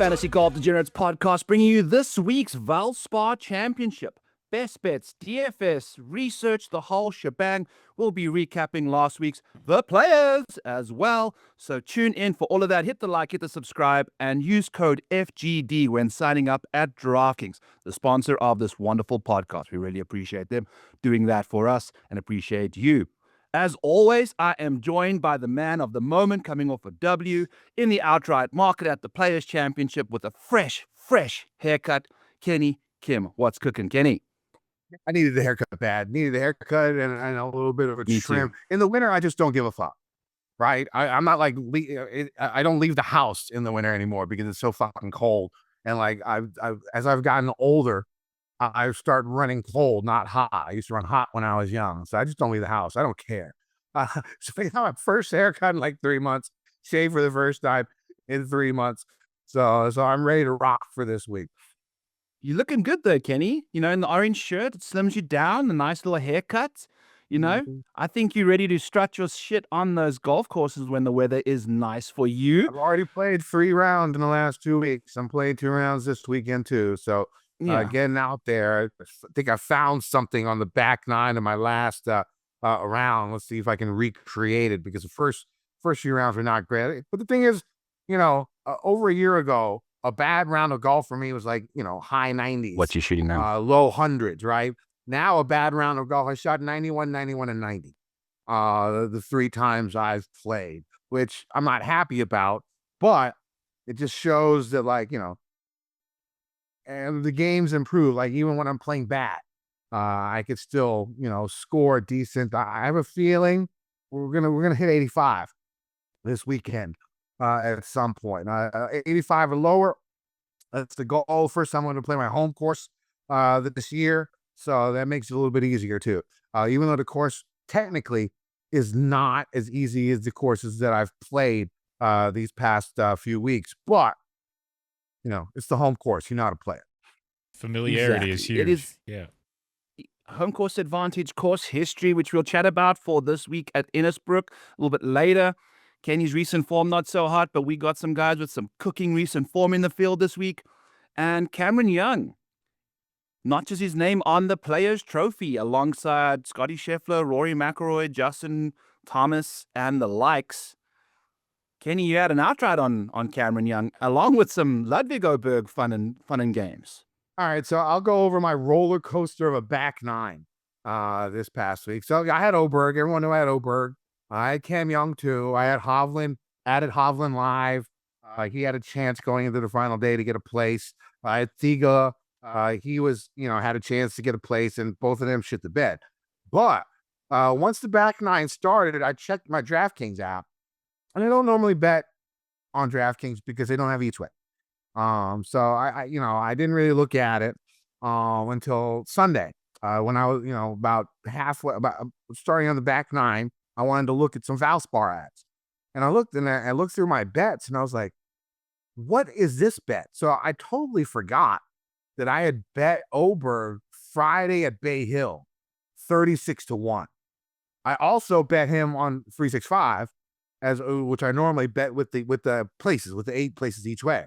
Fantasy Golf Degenerates podcast, bringing you this week's Valspar Championship. Best bets, DFS, research, the whole shebang. We'll be recapping last week's The Players as well. So tune in for all of that. Hit the like, hit the subscribe, and use code FGD when signing up at DraftKings, the sponsor of this wonderful podcast. We really appreciate them doing that for us and appreciate you. As always, I am joined by the man of the moment coming off a W in the outright market at the Players Championship with a fresh haircut, Kenny Kim. What's cooking, Kenny? I needed the haircut bad. Needed the haircut and a little bit of a trim. In the winter, I just don't give a fuck, right? I'm not like, I don't leave the house in the winter anymore because it's so fucking cold. And like, as I've gotten older, I start running cold, not hot. I used to run hot when I was young. So I just don't leave the house. I don't care. So I got my first haircut in like 3 months, shave for the first time in 3 months. So I'm ready to rock for this week. You're looking good though, Kenny. You know, in the orange shirt, it slims you down, a nice little haircut. You know, I think you're ready to strut your shit on those golf courses when the weather is nice for you. I've already played 3 rounds in the last 2 weeks. I'm playing 2 rounds this weekend too. So getting out there, I think I found something on the back nine of my last round. Let's see if I can recreate it because the first few rounds were not great. But the thing is, you know, over a year ago, a bad round of golf for me was like, you know, high 90s. What's you shooting now? Low hundreds, right? Now a bad round of golf, I shot 91, 91, and 90. The 3 times I've played, which I'm not happy about, but it just shows that, like, you know, and the game's improved. Like, even when I'm playing bad, I could still, you know, score decent. I have a feeling we're gonna hit 85 this weekend at some point. 85 or lower. That's the goal. First time I'm going to play my home course this year, so that makes it a little bit easier too. Even though the course technically is not as easy as the courses that I've played these past few weeks, but you know, it's the home course. You know how to play it. Familiarity is huge. It is, yeah. Home course advantage, course history, which we'll chat about for this week at Innisbrook a little bit later. Kenny's recent form, not so hot, but we got some guys with some cooking recent form in the field this week. And Cameron Young, not just his name on the Players Trophy, alongside Scotty Scheffler, Rory McIlroy, Justin Thomas, and the likes. Kenny, you had an outright on Cameron Young, along with some Ludwig Oberg fun and games. All right, so I'll go over my roller coaster of a back nine this past week. So I had Oberg. Everyone knew I had Oberg. I had Cam Young too. I had Hovland, added Hovland live. He had a chance going into the final day to get a place. I had Thiga. He was, you know, had a chance to get a place, and both of them shit the bed. But once the back nine started, I checked my DraftKings app, and I don't normally bet on DraftKings because they don't have each way. So I you know, I didn't really look at it until Sunday when I was, you know, about starting on the back nine. I wanted to look at some Valspar ads, and I looked through my bets, and I was like, what is this bet? So I totally forgot that I had bet Oberg Friday at Bay Hill, 36-1. I also bet him on 365, which I normally bet with the places, with the 8 places each way.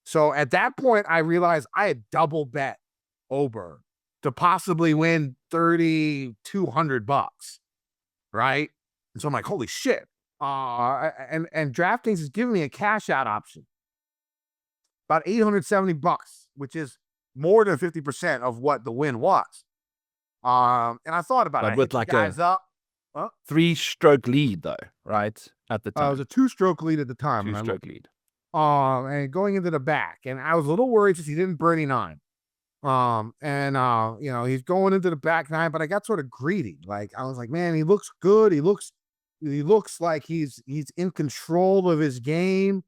So at that point, I realized I had double bet Oberg to possibly win $3,200, right? And so I'm like, holy shit. And DraftKings is giving me a cash out option. About $870, which is more than 50% of what the win was. And I thought about it. With like a 3-stroke lead though, right? At the time. It was a 2-stroke lead at the time. 2-stroke lead. And going into the back. And I was a little worried because he didn't birdie 9. You know, he's going into the back 9, but I got sort of greedy. Like, I was like, man, he looks good. He looks like he's in control of his game.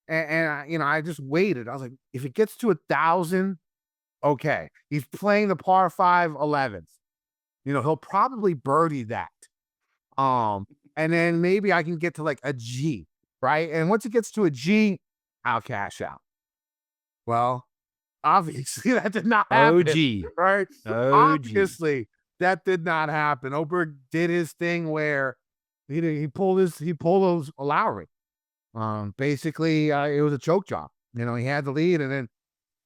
And you know, I just waited. I was like, if it gets to 1,000, okay. He's playing the par 5 11th. You know, he'll probably birdie that. And then maybe I can get to like a G, right? And once it gets to a G, I'll cash out. Well, obviously that did not happen. OG. Right? OG. Obviously that did not happen. Oberg did his thing where he pulled those Lowry. Basically, it was a choke job. He had the lead and then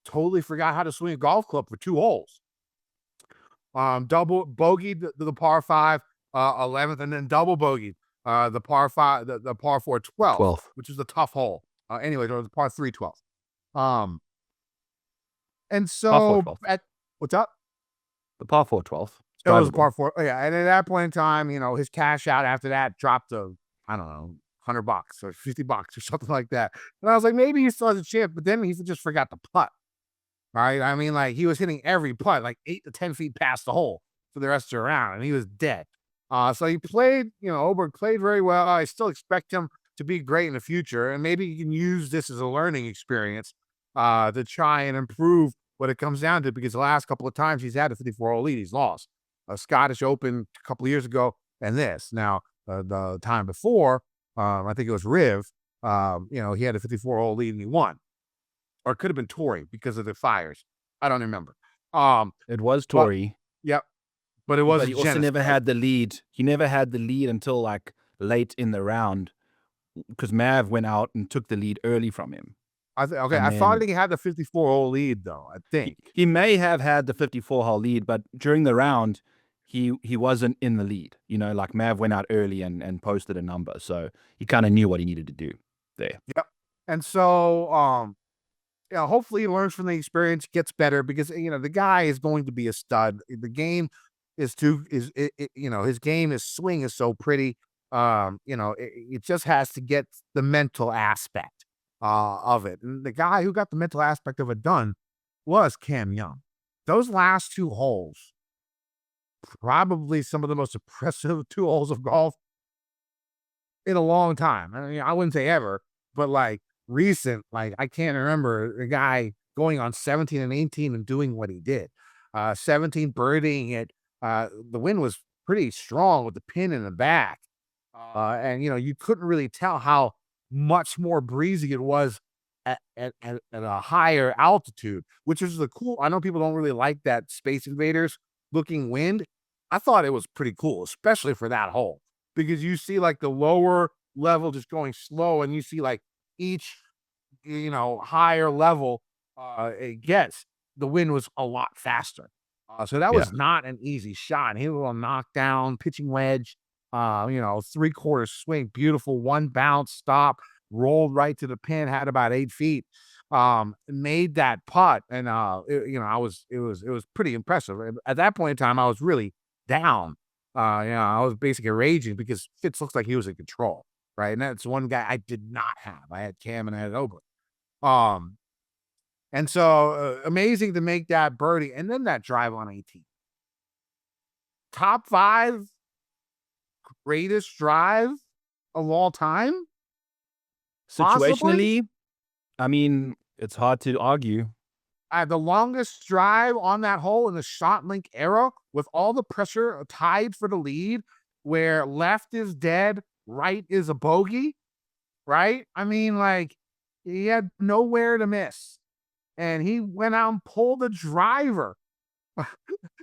totally forgot how to swing a golf club for 2 holes. Double bogeyed the par 5, 11th, and then double bogeyed the par 5, the par 4, 12th, which is a tough hole. Anyway, it was the par 3, 12th. And so what's up? The par 4 12th. It was a par 4. Oh, yeah. And at that point in time, his cash out after that dropped to, I don't know, $100 or $50 or something like that. And I was like, maybe he still has a chance, but then he just forgot to putt. Right? I mean, like, he was hitting every putt, like 8 to 10 feet past the hole for the rest of the round, and he was dead. So he played, Oberg played very well. I still expect him to be great in the future, and maybe he can use this as a learning experience to try and improve what it comes down to, because the last couple of times he's had a 54-hole lead, he's lost. A Scottish Open a couple of years ago, and this. Now, the time before, I think it was Riv, he had a 54-hole lead and he won. Or it could have been Tory because of the fires. I don't remember. It was Tory. Yep. But it wasn't. But he also never had the lead. He never had the lead until like late in the round, because Mav went out and took the lead early from him. I thought he had the 54-hole lead though. I think he may have had the 54-hole lead, but during the round, he wasn't in the lead. Like Mav went out early and posted a number, so he kind of knew what he needed to do there. Yep. And so, hopefully he learns from the experience, gets better, because the guy is going to be a stud. The game is his game, his swing is so pretty. It just has to get the mental aspect of it. And the guy who got the mental aspect of it done was Cam Young. Those last 2 holes, probably some of the most impressive 2 holes of golf in a long time. I mean, I wouldn't say ever, but like recent, like I can't remember a guy going on 17 and 18 and doing what he did. 17 birdieing it. The wind was pretty strong with the pin in the back. And you couldn't really tell how much more breezy it was at a higher altitude, which is the cool. I know people don't really like that Space Invaders looking wind. I thought it was pretty cool, especially for that hole, because you see like the lower level just going slow, and you see like each higher level it gets, the wind was a lot faster. So that was not an easy shot. He was a knockdown pitching wedge, 3/4 swing, beautiful, 1 bounce, stop, rolled right to the pin, had about 8 feet, made that putt, and it was pretty impressive. At that point in time, I was really down. I was basically raging because Fitz looks like he was in control, right? And that's one guy I did not have. I had Cam and I had Oberg. And so amazing to make that birdie, and then that drive on 18. Top 5 greatest drive of all time? Situationally, Possibly? I mean, it's hard to argue. The longest drive on that hole in the shot link era, with all the pressure tied for the lead, where left is dead, right is a bogey, right? I mean, like, he had nowhere to miss. And he went out and pulled the driver.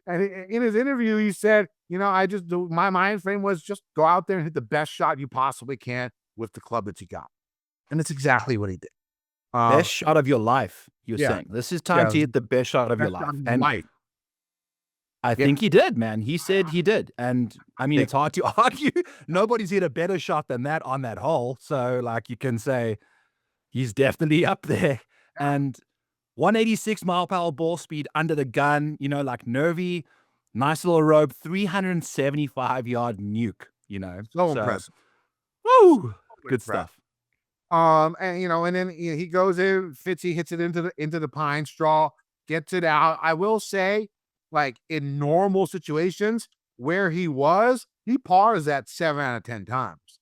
And in his interview, he said, my mind frame was just go out there and hit the best shot you possibly can with the club that you got. And it's exactly what he did. Best shot of your life, you're saying. This is time to hit the best shot of your life. And I think he did, man. He said he did. And I mean, it's hard to argue. Nobody's hit a better shot than that on that hole. So, like, you can say he's definitely up there. And 186 mile per hour ball speed under the gun, like nervy, nice little rope, 375 yard nuke, So impressive. Woo! Good stuff. And then he goes in, Fitzy hits it into the pine straw, gets it out. I will say, like, in normal situations where he pars that 7 out of 10 times.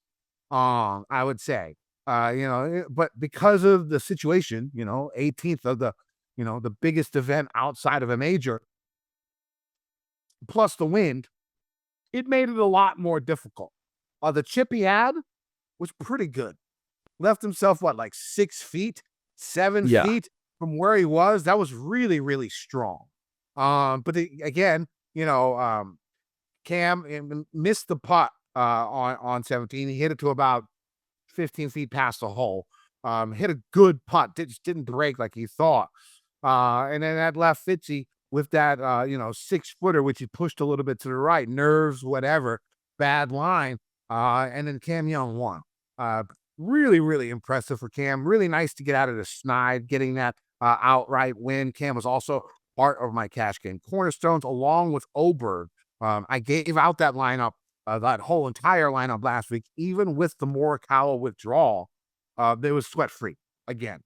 I would say, but because of the situation, 18th of the biggest event outside of a major, plus the wind, it made it a lot more difficult. The chip he had was pretty good. Left himself, like 6 feet, 7 feet from where he was. That was really, really strong. But again, Cam missed the putt on 17. He hit it to about 15 feet past the hole. Hit a good putt, just didn't break like he thought. And then that left Fitzy with that 6-footer, which he pushed a little bit to the right, nerves, whatever, bad line. And then Cam Young won. Really, really impressive for Cam. Really nice to get out of the snide, getting that outright win. Cam was also part of my cash game cornerstones, along with Oberg. I gave out that lineup, that whole entire lineup last week, even with the Morikawa withdrawal. They was sweat free again.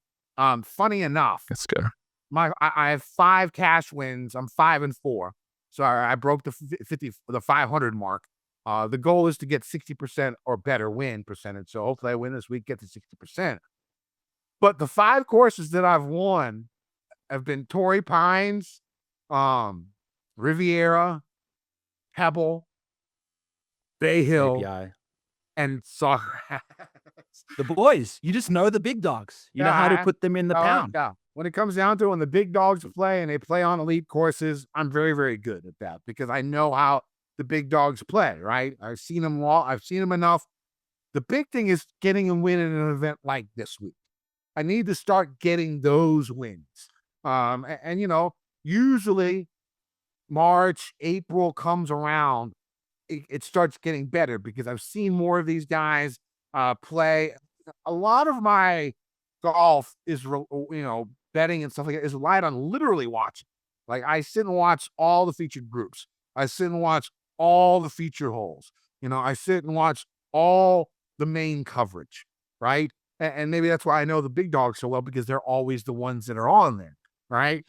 Funny enough, That's good. I have 5 cash wins. I'm 5-4, so I broke the 500 mark. The goal is to get 60% or better win percentage. So hopefully I win this week, get to 60%. But the 5 courses that I've won have been Torrey Pines, Riviera, Pebble, Bay Hill, API. and Sawgrass. The boys, you just know the big dogs. You know how to put them in the pound. Yeah. When it comes down to when the big dogs play and they play on elite courses, I'm very, very good at that because I know how the big dogs play, right? I've seen them enough. The big thing is getting a win in an event like this week. I need to start getting those wins. Usually March, April comes around, it starts getting better because I've seen more of these guys play. A lot of my golf is, betting and stuff like that is relied on literally watching. Like I sit and watch all the featured groups. I sit and watch all the feature holes. I sit and watch all the main coverage, right? And maybe that's why I know the big dogs so well because they're always the ones that are on there, right?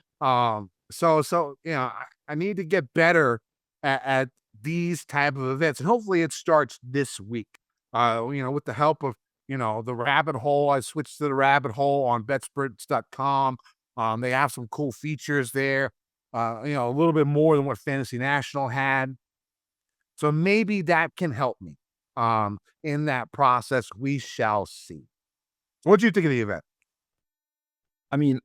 So I need to get better at these type of events, and hopefully it starts this week. With the help of the rabbit hole, I switched to the rabbit hole on betsperts.com. They have some cool features there. A little bit more than what Fantasy National had. So maybe that can help me in that process. We shall see. What do you think of the event? I mean,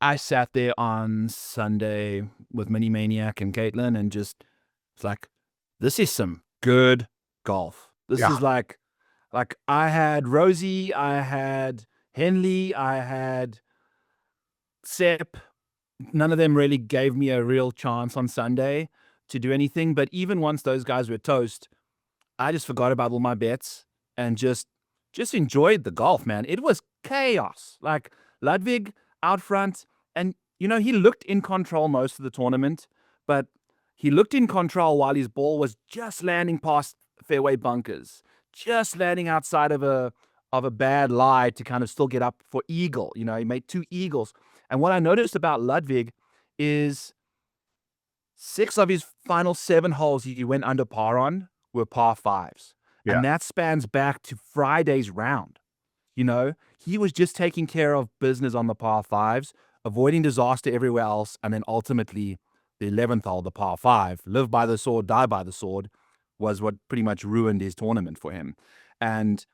I sat there on Sunday with Mini Maniac and Caitlin and just was like, this is some good golf. This is like I had Rosie, I had Henley, I had Sepp. None of them really gave me a real chance on Sunday to do anything. But even once those guys were toast, I just forgot about all my bets and just enjoyed the golf, man. It was chaos. Like Ludwig out front, and he looked in control most of the tournament, but he looked in control while his ball was just landing past fairway bunkers, just landing outside of a bad lie to kind of still get up for eagle. He made 2 eagles. And what I noticed about Ludwig is 6 of his final 7 holes he went under par on were par 5s. Yeah. And that spans back to Friday's round. He was just taking care of business on the par 5s, avoiding disaster everywhere else, and then ultimately the 11th hole, the par 5, live by the sword, die by the sword, was what pretty much ruined his tournament for him. And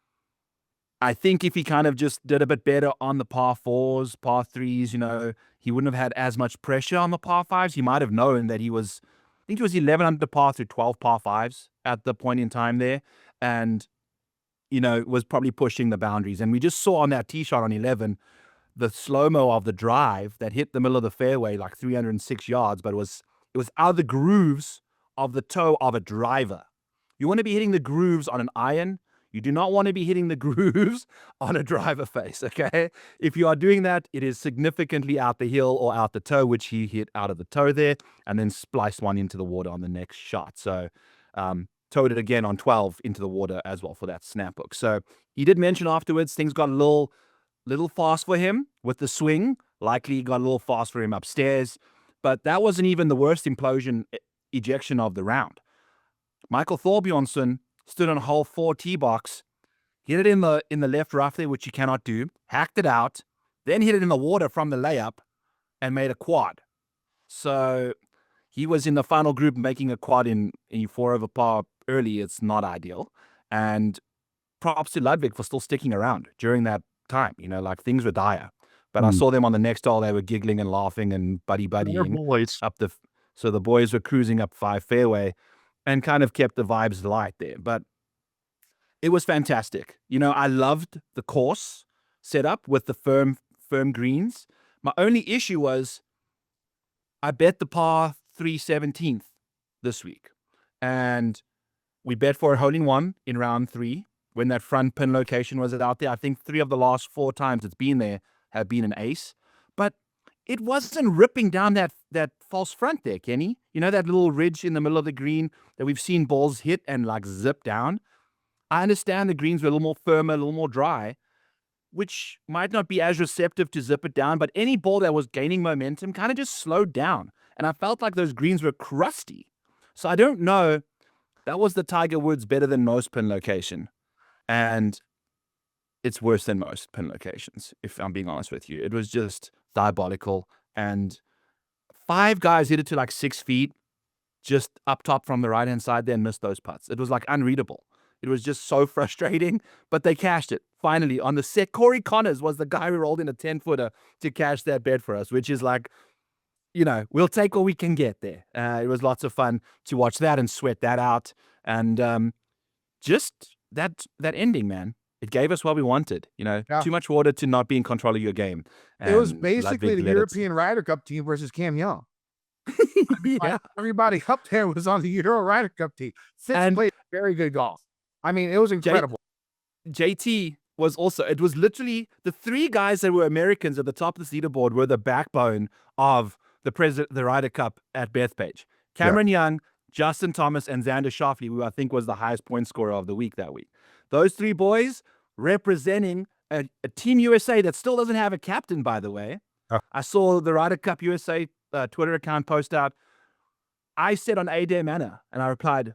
I think if he kind of just did a bit better on the par 4s, par 3s, he wouldn't have had as much pressure on the par 5s. He might have known that he was 11 under par through 12 par 5s at the point in time there. And, was probably pushing the boundaries. And we just saw on that tee shot on 11, the slow-mo of the drive that hit the middle of the fairway, like 306 yards, but it was out of the grooves of the toe of a driver. You want to be hitting the grooves on an iron. You do not want to be hitting the grooves on a driver face, okay? If you are doing that, it is significantly out the heel or out the toe, which he hit out of the toe there, and then spliced one into the water on the next shot. So, towed it again on 12 into the water as well for that snap hook. So he did mention afterwards things got a little fast for him with the swing. Likely got a little fast for him upstairs, but that wasn't even the worst ejection of the round. Michael Thorbjornsson stood on hole 4 tee box, hit it in the left rough there, which you cannot do, hacked it out, then hit it in the water from the layup and made a quad. So he was in the final group making a quad in 4 over par early. It's not ideal. And props to Ludwig for still sticking around during that time. Things were dire. But I saw them on the next hole. They were giggling and laughing and buddying up so the boys were cruising up 5 fairway and kind of kept the vibes light there. But it was fantastic. I loved the course. set up with the firm greens. My only issue was I bet the par 3 17th this week. And we bet for a hole-in-one in round 3 when that front pin location was out there. I think 3 of the last 4 times it's been there have been an ace. But it wasn't ripping down that false front there, Kenny. You know that little ridge in the middle of the green that we've seen balls hit and like zip down? I understand the greens were a little more firmer, a little more dry, which might not be as receptive to zip it down, but any ball that was gaining momentum kind of just slowed down. And I felt like those greens were crusty. So I don't know. That was the Tiger Woods better than most pin location. And it's worse than most pin locations, if I'm being honest with you. It was just diabolical. And 5 guys hit it to like 6 feet, just up top from the right-hand side there and missed those putts. It was like unreadable. It was just so frustrating, but they cashed it. Finally, on the set, Corey Connors was the guy who rolled in a 10-footer to cash that bet for us, which is like, we'll take what we can get there. It was lots of fun to watch that and sweat that out. And just that ending, man, it gave us what we wanted. Too much water to not be in control of your game. It was basically the European Ryder Cup team versus Cam Young. Everybody up there was on the Euro Ryder Cup team. Fitz played very good golf. I mean, it was incredible. JT was also, it was literally the 3 guys that were Americans at the top of the leaderboard were the backbone of the Ryder Cup at Bethpage. Cameron Young, Justin Thomas, and Xander Schauffele, who I think was the highest point scorer of the week that week. Those 3 boys representing a Team USA that still doesn't have a captain, by the way. I saw the Ryder Cup USA Twitter account post out. I said on A-Day Manor, and I replied,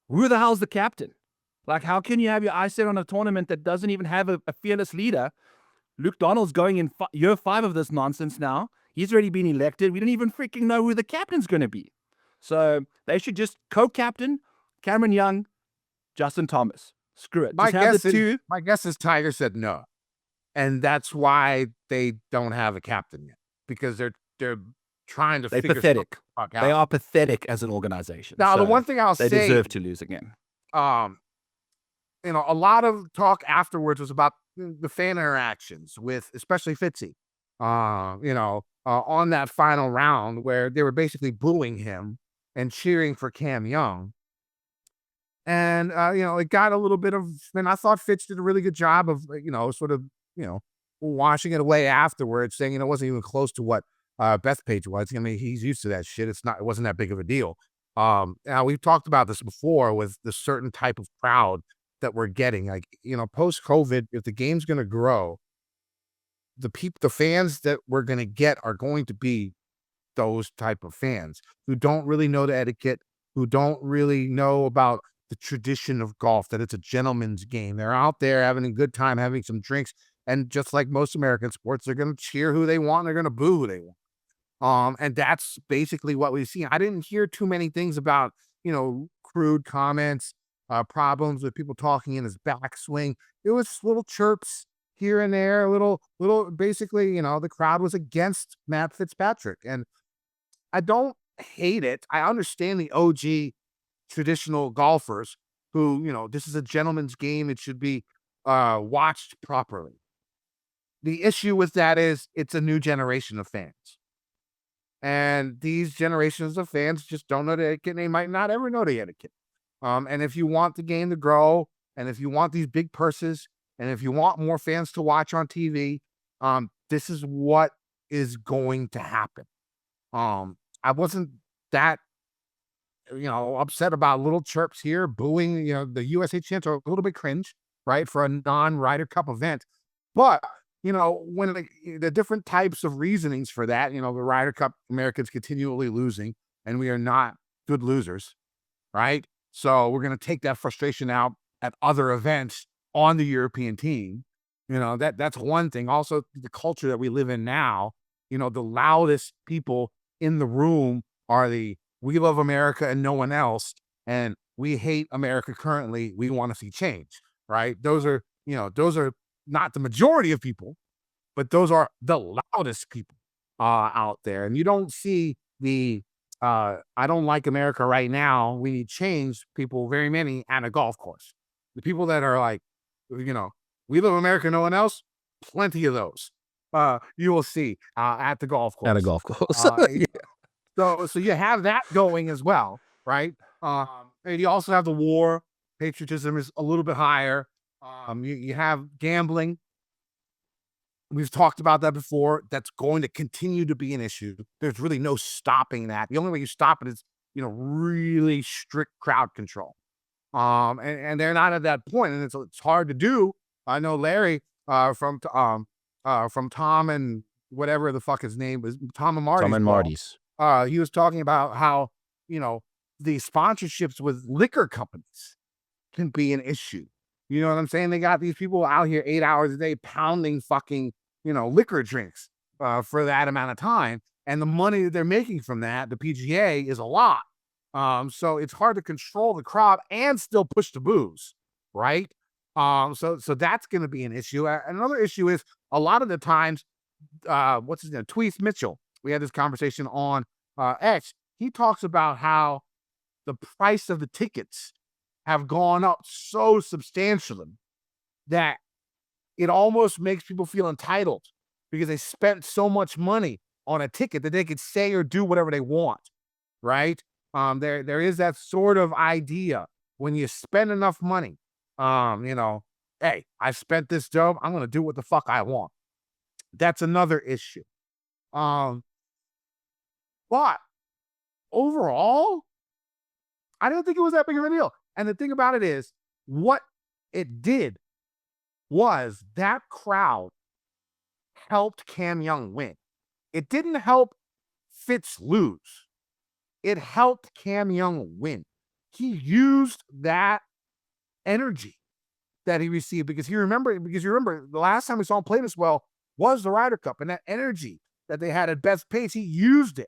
who the hell's the captain? Like, how can you have your eyes set on a tournament that doesn't even have a fearless leader? Luke Donald's going in year 5 of this nonsense now. He's already been elected. We don't even freaking know who the captain's going to be. So they should just co-captain Cameron Young, Justin Thomas. Screw it. My guess is Tiger said no. And that's why they don't have a captain yet. Because they're trying to figure pathetic. Out. They are pathetic as an organization. Now, the one thing I'll say... They deserve to lose again. A lot of talk afterwards was about the fan interactions with, especially Fitzy, on that final round where they were basically booing him and cheering for Cam Young. And, it got a little bit of, and I thought Fitz did a really good job of, washing it away afterwards, saying, it wasn't even close to what Bethpage was. I mean, he's used to that shit. It wasn't that big of a deal. Now we've talked about this before with the certain type of crowd that we're getting, like, post-COVID, if the game's going to grow, the fans that we're going to get are going to be those type of fans who don't really know the etiquette, who don't really know about the tradition of golf, that it's a gentleman's game. They're out there having a good time, having some drinks. And just like most American sports, they're going to cheer who they want. They're going to boo who they want. And that's basically what we've seen. I didn't hear too many things about, crude comments, problems with people talking in his backswing. It was little chirps here and there, little, basically, the crowd was against Matt Fitzpatrick. And I don't hate it. I understand the OG traditional golfers who, this is a gentleman's game. It should be watched properly. The issue with that is it's a new generation of fans. And these generations of fans just don't know the etiquette. They might not ever know the etiquette. And if you want the game to grow, and if you want these big purses, and if you want more fans to watch on TV, this is what is going to happen. I wasn't that, upset about little chirps here, booing, the USA chants are a little bit cringe, right, for a non-Ryder Cup event. But, when the different types of reasonings for that, the Ryder Cup Americans continually losing, and we are not good losers, right? So we're going to take that frustration out at other events on the European team. That's one thing. Also, the culture that we live in now, the loudest people in the room are we love America and no one else, and we hate America currently. We want to see change, right? Those are not the majority of people, but those are the loudest people out there. And you don't see the I don't like America right now, we need change people, very many, at a golf course. The people that are like, we love America, no one else, plenty of those. You will see at the golf course. At a golf course. Yeah. So you have that going as well, right? And you also have the war. Patriotism is a little bit higher. You have gambling. We've talked about that before. That's going to continue to be an issue. There's really no stopping that. The only way you stop it is, really strict crowd control. And they're not at that point, and it's hard to do. I know Larry from Tom and whatever the fuck his name was, Tom and Marty's. He was talking about how the sponsorships with liquor companies can be an issue. You know what I'm saying? They got these people out here 8 hours a day pounding fucking liquor drinks for that amount of time, and the money that they're making from that, the PGA, is a lot. So it's hard to control the crowd and still push the booze, right? So that's going to be an issue. Another issue is a lot of the times, what's his name? Tweeth Mitchell. We had this conversation on X. He talks about how the price of the tickets have gone up so substantially that it almost makes people feel entitled because they spent so much money on a ticket that they could say or do whatever they want, right? There is that sort of idea when you spend enough money, hey, I spent this dough, I'm going to do what the fuck I want. That's another issue. But overall, I didn't think it was that big of a deal. And the thing about it is, what it did was that crowd helped Cam Young win. It didn't help Fitz lose. It helped Cam Young win. He used that energy that he received because you remember the last time we saw him play this well was the Ryder Cup, and that energy that they had at best pace, he used it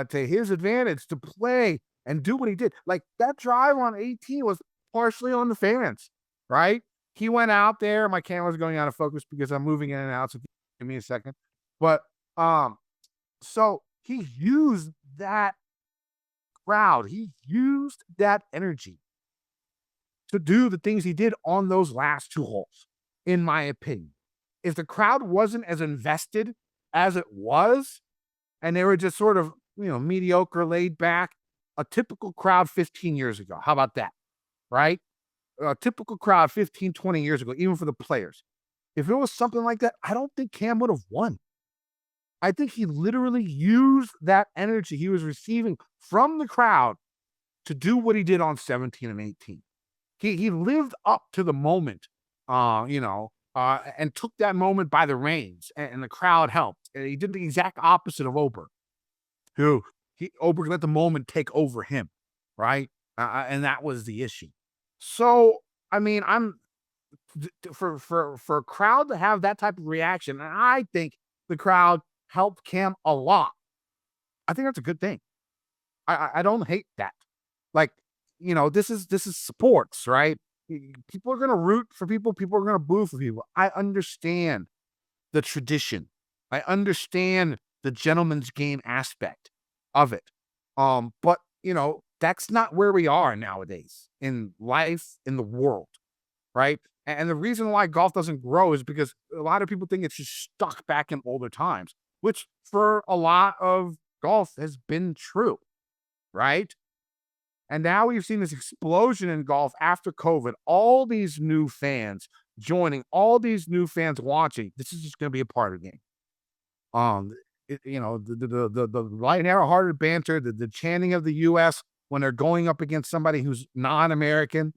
to his advantage to play and do what he did. Like that drive on 18 was partially on the fans, right? He went out there. My camera's going out of focus because I'm moving in and out. So give me a second. But so he used that crowd. He used that energy to do the things he did on those last two holes, in my opinion. If the crowd wasn't as invested as it was, and they were just sort of, mediocre, laid back, a typical crowd 15 years ago. How about that? Right? A typical crowd 15, 20 years ago, even for the players. If it was something like that, I don't think Cam would have won. I think he literally used that energy he was receiving from the crowd to do what he did on 17 and 18. He lived up to the moment, and took that moment by the reins, and the crowd helped. And he did the exact opposite of Oberg, Oberg let the moment take over him, right? And that was the issue. So, I mean, for a crowd to have that type of reaction, and I think the crowd helped Cam a lot. I think that's a good thing. I don't hate that. Like, this is sports, right? People are going to root for people. People are going to boo for people. I understand the tradition. I understand the gentleman's game aspect of it. But, that's not where we are nowadays in life, in the world, right? And the reason why golf doesn't grow is because a lot of people think it's just stuck back in older times, which for a lot of golf has been true, right? And now we've seen this explosion in golf after COVID, all these new fans joining, all these new fans watching. This is just going to be a part of the game. The light and arrow-hearted banter, the chanting of the U.S. when they're going up against somebody who's non-American,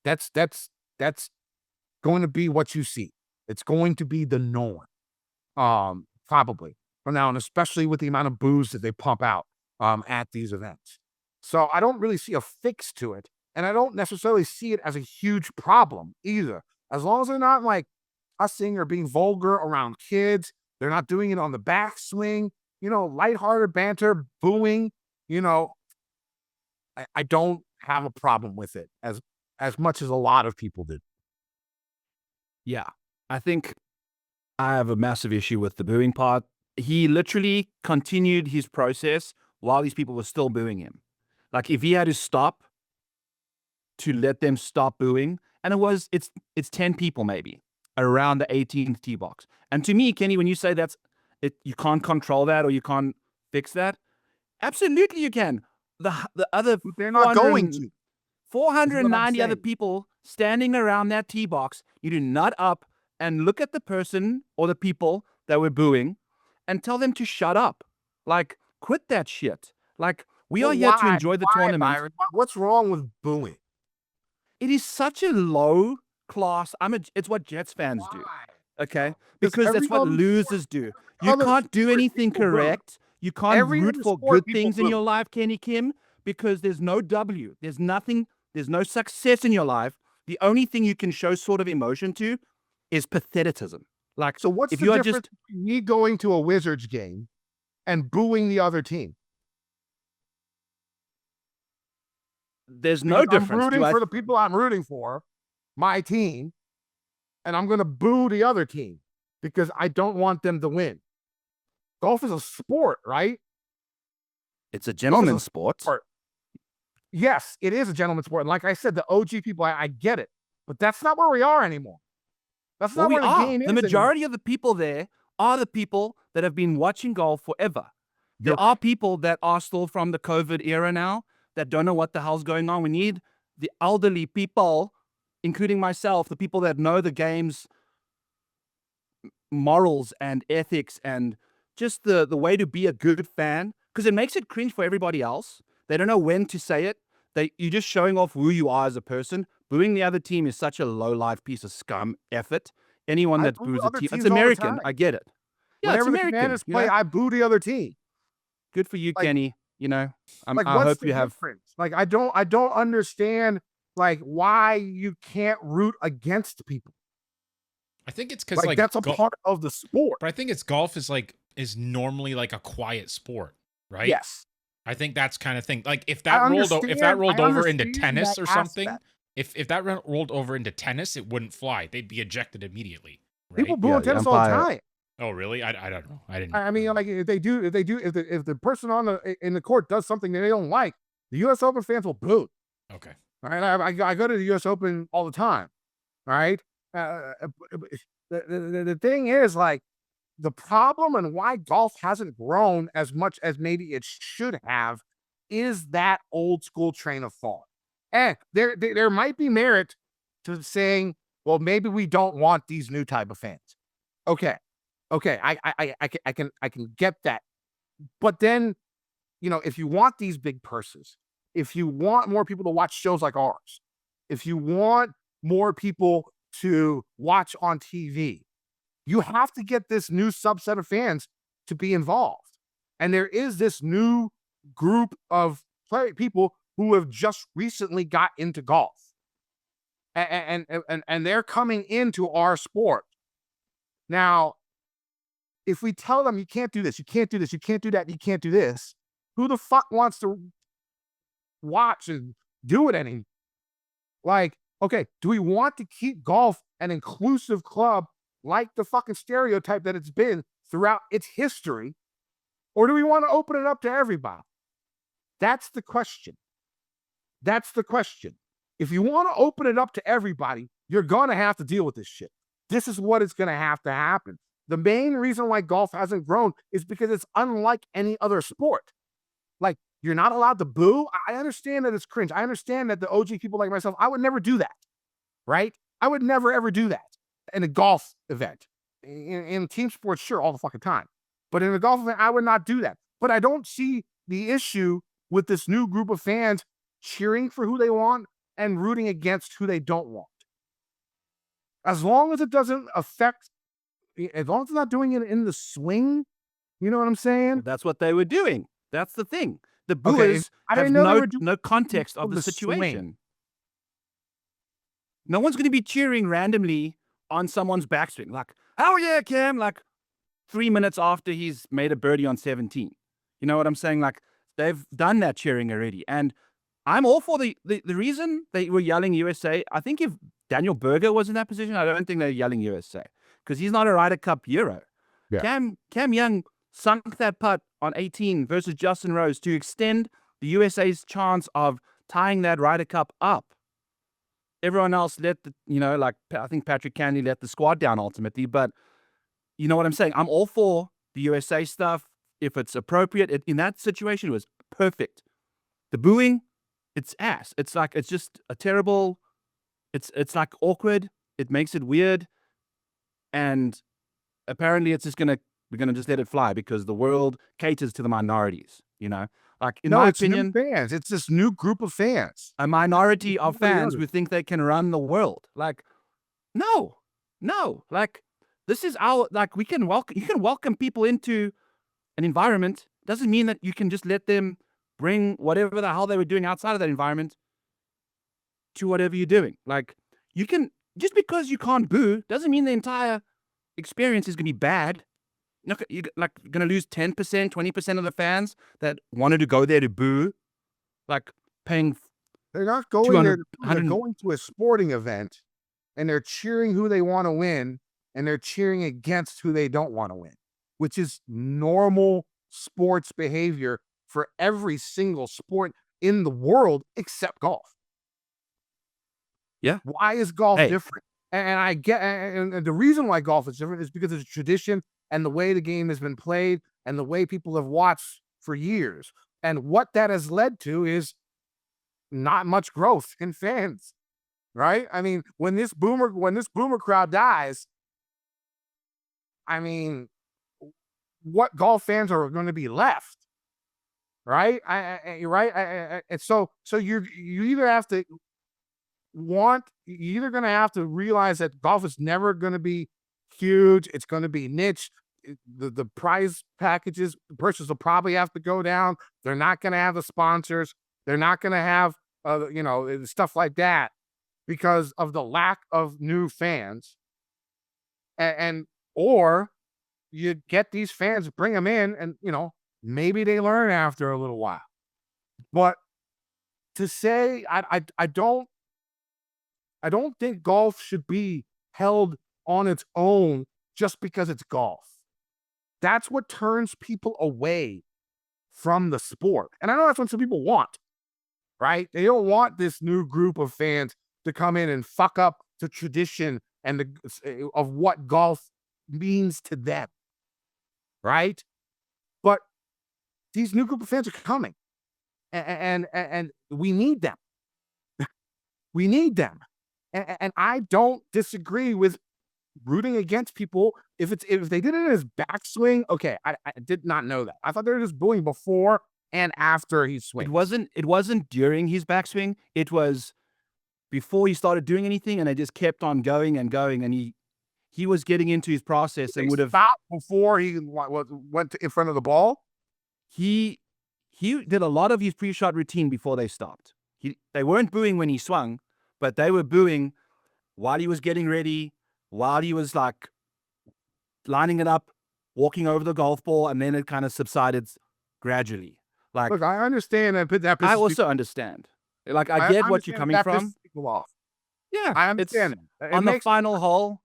that's going to be what you see. It's going to be the norm, probably from now on, especially with the amount of booze that they pump out at these events. So I don't really see a fix to it, and I don't necessarily see it as a huge problem either. As long as they're not like cussing or being vulgar around kids, they're not doing it on the backswing, lighthearted banter, booing, I don't have a problem with it as much as a lot of people did. Yeah, I think I have a massive issue with the booing part. He literally continued his process while these people were still booing him. Like if he had to stop to let them stop booing, and it's 10 people maybe around the 18th tee box. And to me, Kenny, when you say you can't control that or you can't fix that, absolutely you can. The other But they're not going to. 490 other saying. people standing around that tee box, you do nut up and look at the person or the people that were booing and tell them to shut up. Like, quit that shit. Like, we are here to enjoy the tournament. Byron? What's wrong with booing? It is such a low class. It's what Jets fans do. Okay? Because that's what losers do. You can't do anything correct. You can't root for good things in your life, Kenny Kim, because there's no W. There's nothing. There's no success in your life. The only thing you can show sort of emotion to is patheticism. Like, so what's if the you are difference between me going to a Wizards game and booing the other team? There's no difference. I'm rooting for the people I'm rooting for, my team, and I'm going to boo the other team because I don't want them to win. Golf is a sport, right? It's a gentleman's sport. Yes, it is a gentleman's sport. And like I said, the OG people, I get it. But that's not where we are anymore. That's not where the game is. The majority of the people there are the people that have been watching golf forever. There are people that are still from the COVID era now that don't know what the hell's going on. We need the elderly people, including myself, the people that know the game's morals and ethics and just the way to be a good fan, because it makes it cringe for everybody else. They don't know when to say it. You're just showing off who you are as a person. Booing the other team is such a low-life piece of scum effort. Anyone that boos a team, it's American. I get it. Yeah, whenever it's American. The play, I boo the other team. Good for you, Kenny. You know, I hope you have. Like, I don't understand why you can't root against people. I think it's because that's a part of the sport. But I think golf is normally like a quiet sport, right? Yes. I think that's kind of thing. Like if that rolled over into tennis or something, if that rolled over into tennis, it wouldn't fly. They'd be ejected immediately. Right? People boo in tennis all the time. Oh, really? I don't know. I didn't. I mean, like if the person in the court does something that they don't like, the U.S. Open fans will boo. Okay. All right. I go to the U.S. Open all the time. All right. The thing is, like, the problem and why golf hasn't grown as much as maybe it should have is that old school train of thought. And there might be merit to saying, well, maybe we don't want these new type of fans. Okay, I can get that. But then, if you want these big purses, if you want more people to watch shows like ours, if you want more people to watch on TV, you have to get this new subset of fans to be involved. And there is this new group of people who have just recently got into golf. And they're coming into our sport. Now, if we tell them you can't do this, you can't do this, you can't do that, you can't do this, who the fuck wants to watch and do it anymore? Like, okay, do we want to keep golf an inclusive club like the fucking stereotype that it's been throughout its history? Or do we want to open it up to everybody? That's the question. That's the question. If you want to open it up to everybody, you're going to have to deal with this shit. This is what is going to happen. The main reason why golf hasn't grown is because it's unlike any other sport. Like, you're not allowed to boo. I understand that it's cringe. I understand that the OG people like myself, I would never do that, right? I would never, ever do that in a golf event. In team sports, sure, all the fucking time. But in a golf event, I would not do that. But I don't see the issue with this new group of fans cheering for who they want and rooting against who they don't want. As long as it doesn't affect, as long as it's not doing it in the swing, you know what I'm saying? Well, that's what they were doing. That's the thing. The booers have no context of the situation. Swing. No one's going to be cheering randomly on someone's backswing. Like, hell yeah, Cam, like 3 minutes after he's made a birdie on 17. You know what I'm saying? Like, they've done that cheering already. And I'm all for the reason they were yelling USA. I think if Daniel Berger was in that position, I don't think they're yelling USA because he's not a Ryder Cup hero. Yeah. Cam Young sunk that putt on 18 versus Justin Rose to extend the USA's chance of tying that Ryder Cup up. everyone else let the, like I think Patrick Candy let the squad down ultimately. But you know what I'm saying? I'm all for the USA stuff if it's appropriate. In that situation, it was perfect. The booing, it's ass. It's like, it's just a terrible, it's like awkward. It makes it weird. And apparently we're going to just let it fly because the world caters to the minorities, Like, in my opinion, new fans. It's this new group of fans. A minority of fans who think they can run the world. Like, no. Like, this is you can welcome people into an environment. Doesn't mean that you can just let them bring whatever the hell they were doing outside of that environment to whatever you're doing. Like, just because you can't boo doesn't mean the entire experience is going to be bad. You're going to lose 10%, 20% of the fans that wanted to go there to boo, like paying. They're not going there. They're going to a sporting event, and they're cheering who they want to win, and they're cheering against who they don't want to win, which is normal sports behavior for every single sport in the world except golf. Yeah. Why is golf different? And I get, and the reason why golf is different is because it's tradition and the way the game has been played and the way people have watched for years. And what that has led to is not much growth in fans, right? I mean, when this boomer crowd dies, I mean, what golf fans are going to be left, right? And so you either have to you're either going to have to realize that golf is never going to be huge. It's going to be niche. The prize packages, the purchase will probably have to go down. They're not going to have the sponsors. They're not going to have, stuff like that because of the lack of new fans. Or you get these fans, bring them in, and, maybe they learn after a little while. But to say, I don't think golf should be held on its own just because it's golf. That's what turns people away from the sport. And I know that's what some people want, right? They don't want this new group of fans to come in and fuck up the tradition and of what golf means to them, right? But these new group of fans are coming, and we need them. We need them. And I don't disagree with rooting against people if they did it in his backswing. Okay, I did not know that. I thought they were just booing before and after he swings. It wasn't during his backswing. It was before he started doing anything, and they just kept on going and going. And he was getting into his process and would have stopped before he went in front of the ball. He did a lot of his pre-shot routine before they stopped. They weren't booing when he swung, but they were booing while he was getting ready, while he was like lining it up, walking over the golf ball, and then it kind of subsided gradually. Like, look, I understand that. I also understand. Like, I get what you're coming from. Yeah, I understand it. On the final hole,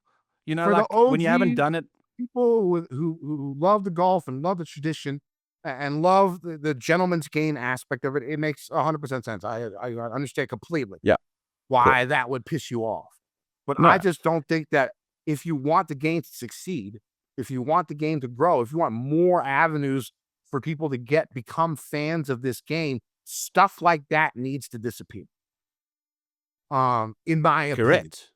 like when you haven't done it. People who love the golf and love the tradition and love the gentleman's game aspect of it, it makes 100% sense. I understand completely. Yeah. Why that would piss you off. But no. I just don't think that if you want the game to succeed, if you want the game to grow, if you want more avenues for people to become fans of this game, stuff like that needs to disappear. In my opinion. Correct.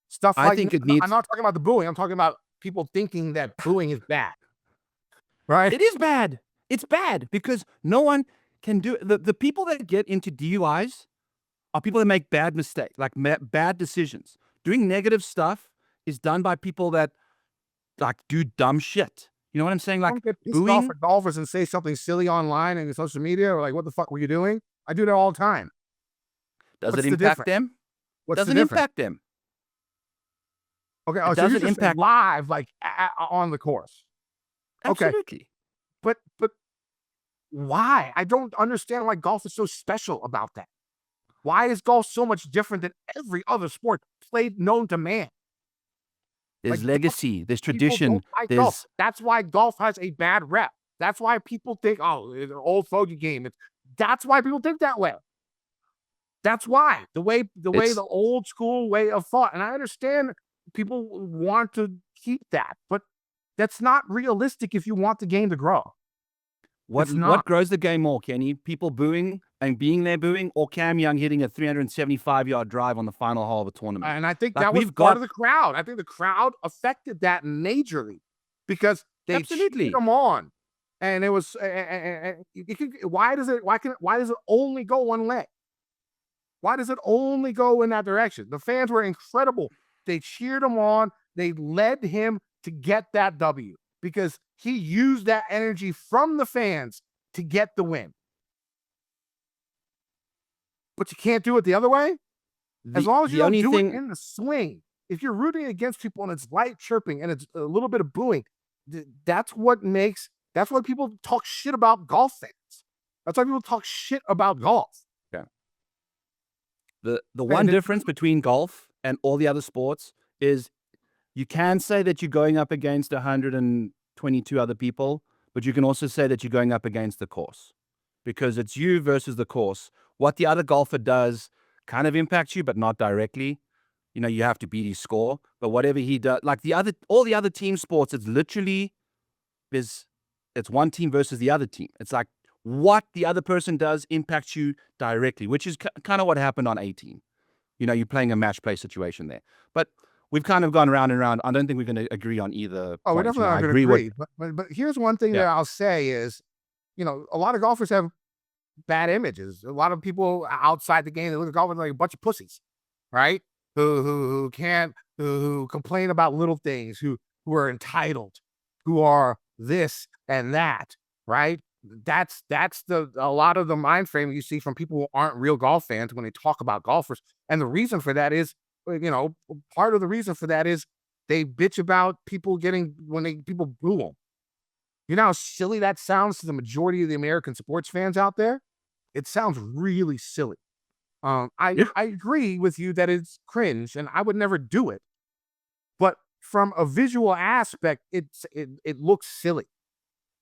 Stuff like I think it needs. I'm not talking about the booing. I'm talking about people thinking that booing is bad. Right? It is bad. It's bad because no one can do it. The people that get into DUIs are people that make bad mistakes, like bad decisions. Doing negative stuff is done by people that like do dumb shit. You know what I'm saying? Like, don't get pissed off at golfers and say something silly online and social media, or like, what the fuck were you doing? I do that all the time. Does it impact them? Doesn't impact them. Okay, so doesn't impact live, like on the course. Absolutely. Okay. But why? I don't understand why golf is so special about that. Why is golf so much different than every other sport known to man? There's legacy, there's tradition. Golf. That's why golf has a bad rep. That's why people think, oh, it's an old fogey game. That's why people think that way. That's why the way It's- the old school way of thought, and I understand people want to keep that, but that's not realistic if you want the game to grow. What grows the game more, Kenny? People booing and being there booing, or Cam Young hitting a 375-yard drive on the final hole of a tournament? And I think Like, that was we've part got- of the crowd. I think the crowd affected that majorly because they Absolutely. cheered them on, and it was. Why does it only go one way? Why does it only go in that direction? The fans were incredible. They cheered him on. They led him to get that W because he used that energy from the fans to get the win. But you can't do it the other way. As long as you don't do it in the swing. If you're rooting against people and it's light chirping and it's a little bit of booing, that's why people talk shit about golf fans. That's why people talk shit about golf. The one difference between golf and all the other sports is you can say that you're going up against 122 other people, but you can also say that you're going up against the course because it's you versus the course. What the other golfer does kind of impacts you, but not directly. You know, you have to beat his score, but whatever he does, like all the other team sports, it's literally it's one team versus the other team. It's like what the other person does impacts you directly, which is kind of what happened on 18. You know, you're playing a match play situation there, but we've kind of gone round and round. I don't think we're going to agree on either. Oh, we're point. definitely not going to agree. But here's one thing that I'll say is, you know, a lot of golfers have bad images. A lot of people outside the game, they look at golfers like a bunch of pussies, right? Who complain about little things, who are entitled, who are this and that, right? That's a lot of the mind frame you see from people who aren't real golf fans when they talk about golfers. And the reason for that is, you know, part of the reason for that is they bitch about people people boo them. You know how silly that sounds to the majority of the American sports fans out there? It sounds really silly. I agree with you that it's cringe and I would never do it. But from a visual aspect, it looks silly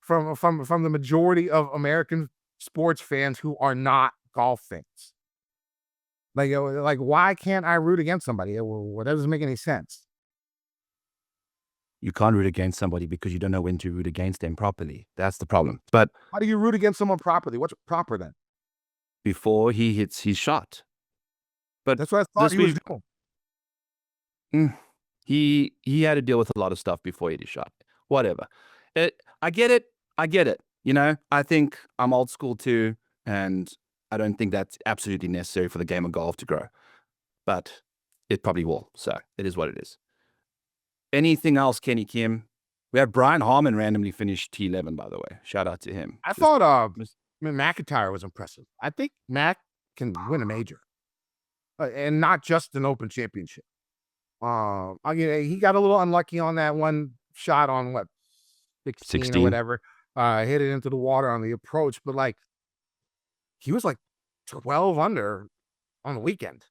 from the majority of American sports fans who are not golf fans. Like why can't I root against somebody? Well, that doesn't make any sense. You can't root against somebody because you don't know when to root against them properly. That's the problem. But how do you root against someone properly? What's proper then? Before he hits his shot. But that's what I thought he was doing. He had to deal with a lot of stuff before he hit his shot. Whatever. I get it. You know, I think I'm old school too, and I don't think that's absolutely necessary for the game of golf to grow. But it probably will. So it is what it is. Anything else, Kenny Kim? We have Brian Harmon randomly finished T11, by the way. Shout out to him. I thought McIntyre was impressive. I think Mac can win a major. And not just an Open Championship. He got a little unlucky on that one shot on 16 or whatever. Hit it into the water on the approach, but like he was like 12 under on the weekend,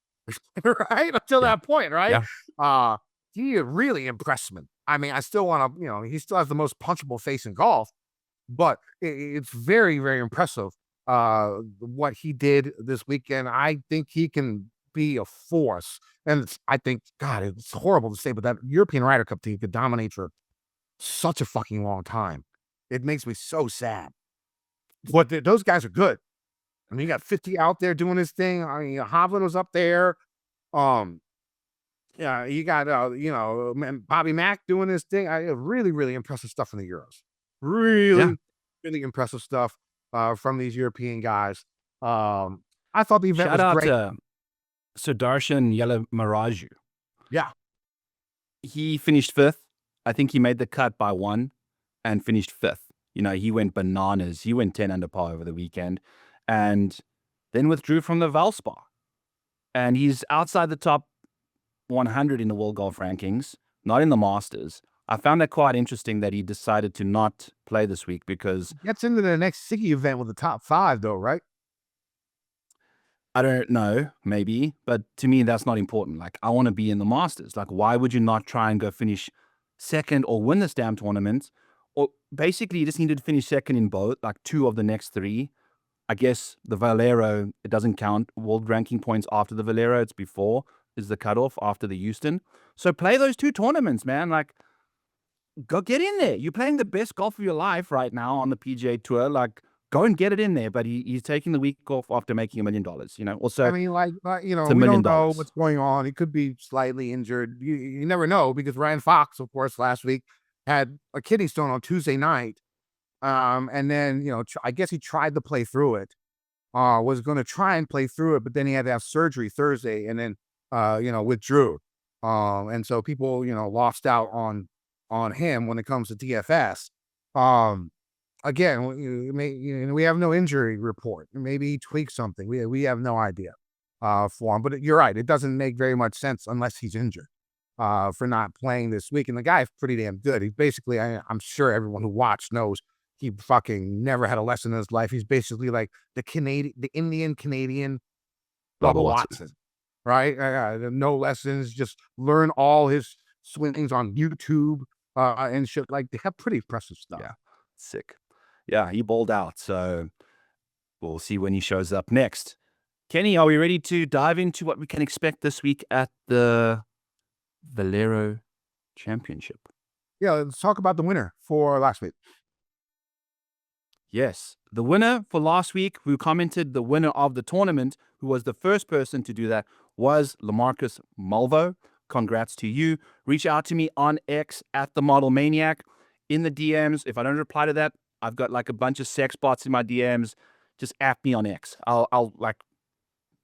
right? Until that point, right? Yeah. He really impressed me. I mean, I still want to, you know, he still has the most punchable face in golf, but it's very, very impressive what he did this weekend. I think he can be a force. And I think, God, it's horrible to say, but that European Ryder Cup team could dominate for such a fucking long time. It makes me so sad. But those guys are good. I mean, you got 50 out there doing his thing. I mean, Hovland was up there. Yeah, you got, Bobby Mack doing his thing. Really, really impressive stuff in the Euros. Really impressive stuff from these European guys. I thought the event was great. Shout out to Sudarshan Yalamaraju. Yeah. He finished 5th. I think he made the cut by 1 and finished 5th. You know, he went bananas. He went 10 under par over the weekend and then withdrew from the Valspar. And he's outside the top 100 in the World Golf Rankings, not in the Masters. I found that quite interesting that he decided to not play this week because... Gets into the next Siggy event with the top 5 though, right? I don't know, maybe, but to me, that's not important. Like, I want to be in the Masters. Like, why would you not try and go finish 2nd or win this damn tournament? Or basically, you just needed to finish 2nd in both, like 2 of the next 3. I guess the Valero, it doesn't count world ranking points after the Valero. It's before is the cutoff after the Houston. So play those 2 tournaments, man. Like, go get in there. You're playing the best golf of your life right now on the PGA Tour. Like, go and get it in there. But he's taking the week off after making $1 million. Also, I mean, it's $1 we million. don't know what's going on. He could be slightly injured. You never know, because Ryan Fox, of course, last week had a kidney stone on Tuesday night. And then, I guess he tried to play through it. Was going to try and play through it, but then he had to have surgery Thursday and then, withdrew. And so people, lost out on him when it comes to DFS. Again, we have no injury report. Maybe he tweaked something. We have no idea for him. But you're right. It doesn't make very much sense unless he's injured for not playing this week. And the guy's pretty damn good. He's basically, I'm sure everyone who watched knows, he fucking never had a lesson in his life. He's basically like the Indian Canadian Bubba Watson, right? No lessons, just learn all his swings on YouTube and shit. Like, they have pretty impressive stuff. Yeah, sick. Yeah, he balled out. So we'll see when he shows up next. Kenny, are we ready to dive into what we can expect this week at the Valero Championship? Yeah, let's talk about the winner for last week. Yes, the winner for last week, who commented the winner of the tournament, who was the first person to do that, was LaMarcus Malvo. Congrats to you. Reach out to me on X at the Model Maniac in the DMs. If I don't reply to that, I've got like a bunch of sex bots in my DMs. Just at me on X. I'll like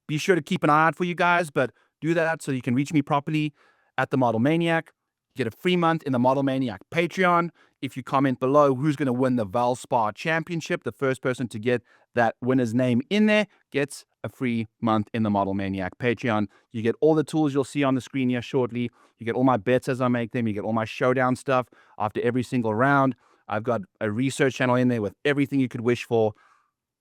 be sure to keep an eye out for you guys, but do that so you can reach me properly at the Model Maniac. You get a free month in the Model Maniac Patreon. If you comment below who's going to win the Valspar Championship, the first person to get that winner's name in there gets a free month in the Model Maniac Patreon. You get all the tools you'll see on the screen here shortly. You get all my bets as I make them. You get all my showdown stuff after every single round. I've got a research channel in there with everything you could wish for.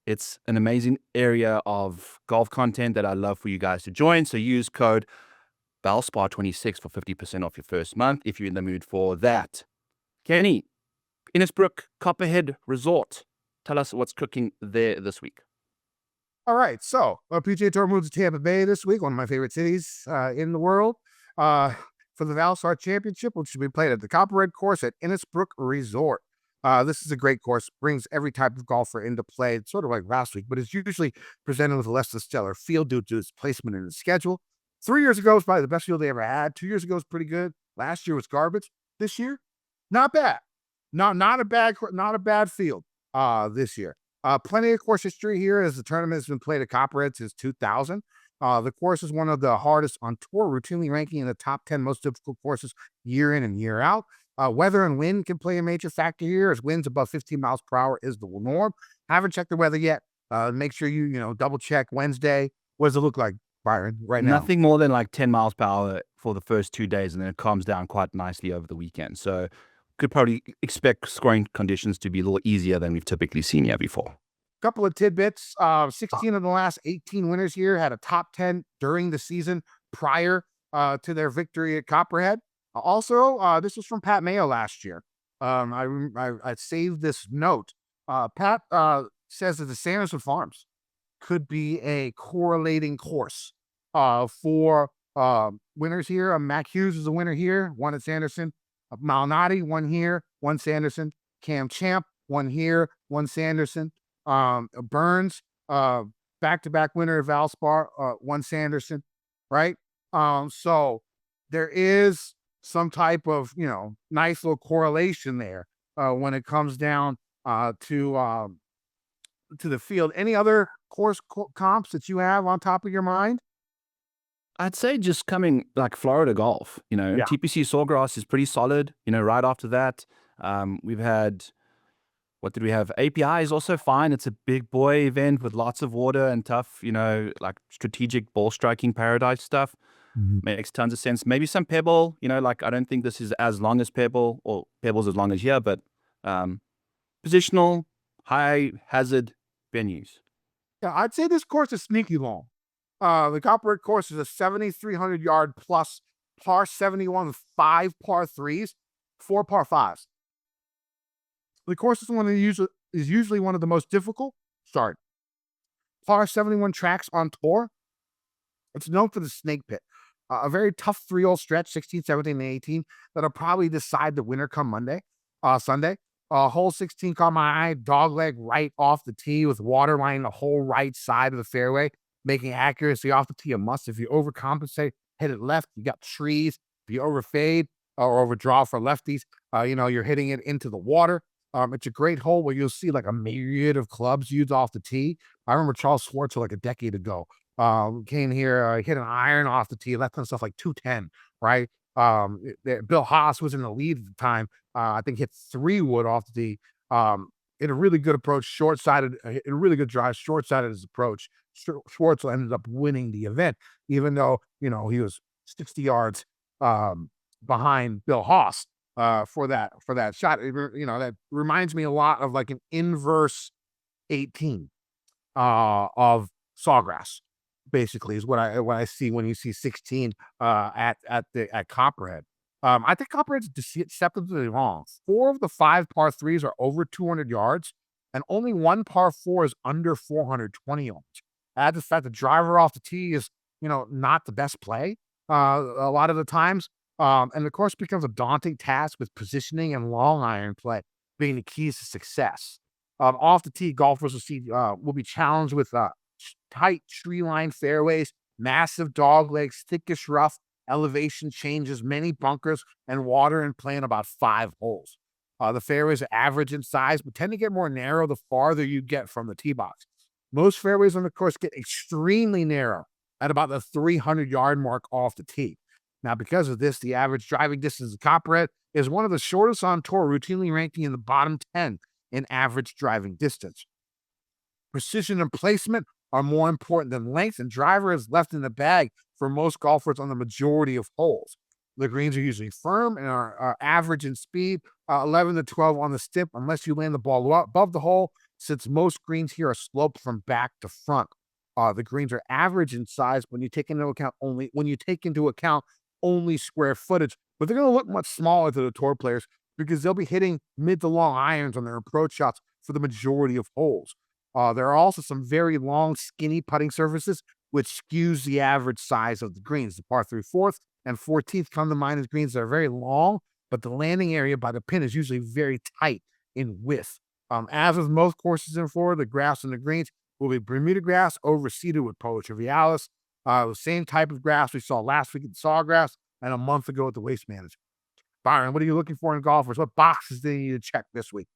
It's an amazing area of golf content that I love for you guys to join. So use code Valspar26 for 50% off your first month if you're in the mood for that. Kenny, Innisbrook Copperhead Resort. Tell us what's cooking there this week. All right, so PGA Tour moves to Tampa Bay this week, one of my favorite cities in the world, for the Valspar Championship, which will be played at the Copperhead course at Innisbrook Resort. This is a great course, brings every type of golfer into play. It's sort of like last week, but it's usually presented with a less than stellar field due to its placement in the schedule. 3 years ago was probably the best field they ever had. 2 years ago was pretty good. Last year was garbage. This year, not bad. Not a bad field this year. Plenty of course history here, as the tournament has been played at Copperhead since 2000. The course is one of the hardest on tour, routinely ranking in the top 10 most difficult courses year in and year out. Weather and wind can play a major factor here, as winds above 15 miles per hour is the norm. Haven't checked the weather yet. Make sure you double check Wednesday. What does it look like, Byron, right now? Nothing more than like 10 miles per hour for the first 2 days, and then it calms down quite nicely over the weekend. So could probably expect scoring conditions to be a little easier than we've typically seen here before. Couple of tidbits. 16 of the last 18 winners here had a top 10 during the season prior to their victory at Copperhead. Also, this was from Pat Mayo last year. I saved this note. Pat says that the Sanderson Farms could be a correlating course for winners here. Mac Hughes is a winner here, one at Sanderson. Malnati, one here, one Sanderson. Cam Champ, one here, one Sanderson. Burns, back-to-back winner at Valspar, one Sanderson, right? So there is some type of, nice little correlation there when it comes down to the field. Any other course comps that you have on top of your mind? I'd say just coming like Florida golf, TPC Sawgrass is pretty solid. Right after that, we've had, what did we have? API is also fine. It's a big boy event with lots of water and tough, like strategic ball striking paradise stuff. Makes tons of sense. Maybe some Pebble, like I don't think this is as long as Pebble, or Pebble's as long as here, but positional, high hazard venues. Yeah, I'd say this course is sneaky long. The Copperhead course is a 7,300 yard plus par 71 with 5 par 3s, 4 par 5s. The course is usually one of the most difficult. par 71 tracks on tour, it's known for the snake pit. A very tough 3-hole stretch, 16, 17, and 18, that'll probably decide the winner come Sunday. Hole 16 caught my eye, dog leg right off the tee with water lining the whole right side of the fairway, making accuracy off the tee a must. If you overcompensate, hit it left, you got trees. If you overfade or overdraw for lefties, you're hitting it into the water. It's a great hole where you'll see like a myriad of clubs used off the tee. I remember Charles Schwartzel like a decade ago came here, hit an iron off the tee, left on stuff like 210, right? Bill Haas was in the lead at the time. I think hit 3 wood off the tee. In a really good approach, short-sided, in a really good drive, short-sided his approach. Schwartzel ended up winning the event, even though, he was 60 yards behind Bill Haas for that shot. That reminds me a lot of like an inverse 18 of Sawgrass. Basically, is what I see when you see 16 at Copperhead. I think Copperhead's deceptively long. 4 of the 5 par 3s are over 200 yards, and only 1 par 4 is under 420 yards. Add the fact the driver off the tee is, not the best play a lot of the times, and of course becomes a daunting task with positioning and long iron play being the keys to success. Off the tee, golfers will be challenged with tight tree-lined fairways, massive dog legs, thickish rough, elevation changes, many bunkers, and water in play in about 5 holes. The fairways are average in size, but tend to get more narrow the farther you get from the tee box. Most fairways on the course get extremely narrow at about the 300-yard mark off the tee. Now, because of this, the average driving distance of Copperhead is one of the shortest on tour, routinely ranking in the bottom 10 in average driving distance. Precision and placement are more important than length, and driver is left in the bag for most golfers on the majority of holes. The greens are usually firm and are average in speed, 11 to 12 on the stip, unless you land the ball above the hole, since most greens here are sloped from back to front. The greens are average in size when you take into account only square footage, but they're going to look much smaller to the tour players because they'll be hitting mid to long irons on their approach shots for the majority of holes. There are also some very long, skinny putting surfaces, which skews the average size of the greens. The par 3 4th and 14th come to mind as greens that are very long, but the landing area by the pin is usually very tight in width. As with most courses in Florida, the grass and the greens will be Bermuda grass overseeded with Polo Trivialis, the same type of grass we saw last week at the Sawgrass and a month ago at the Waste Management. Byron, what are you looking for in golfers? What boxes do you need to check this week?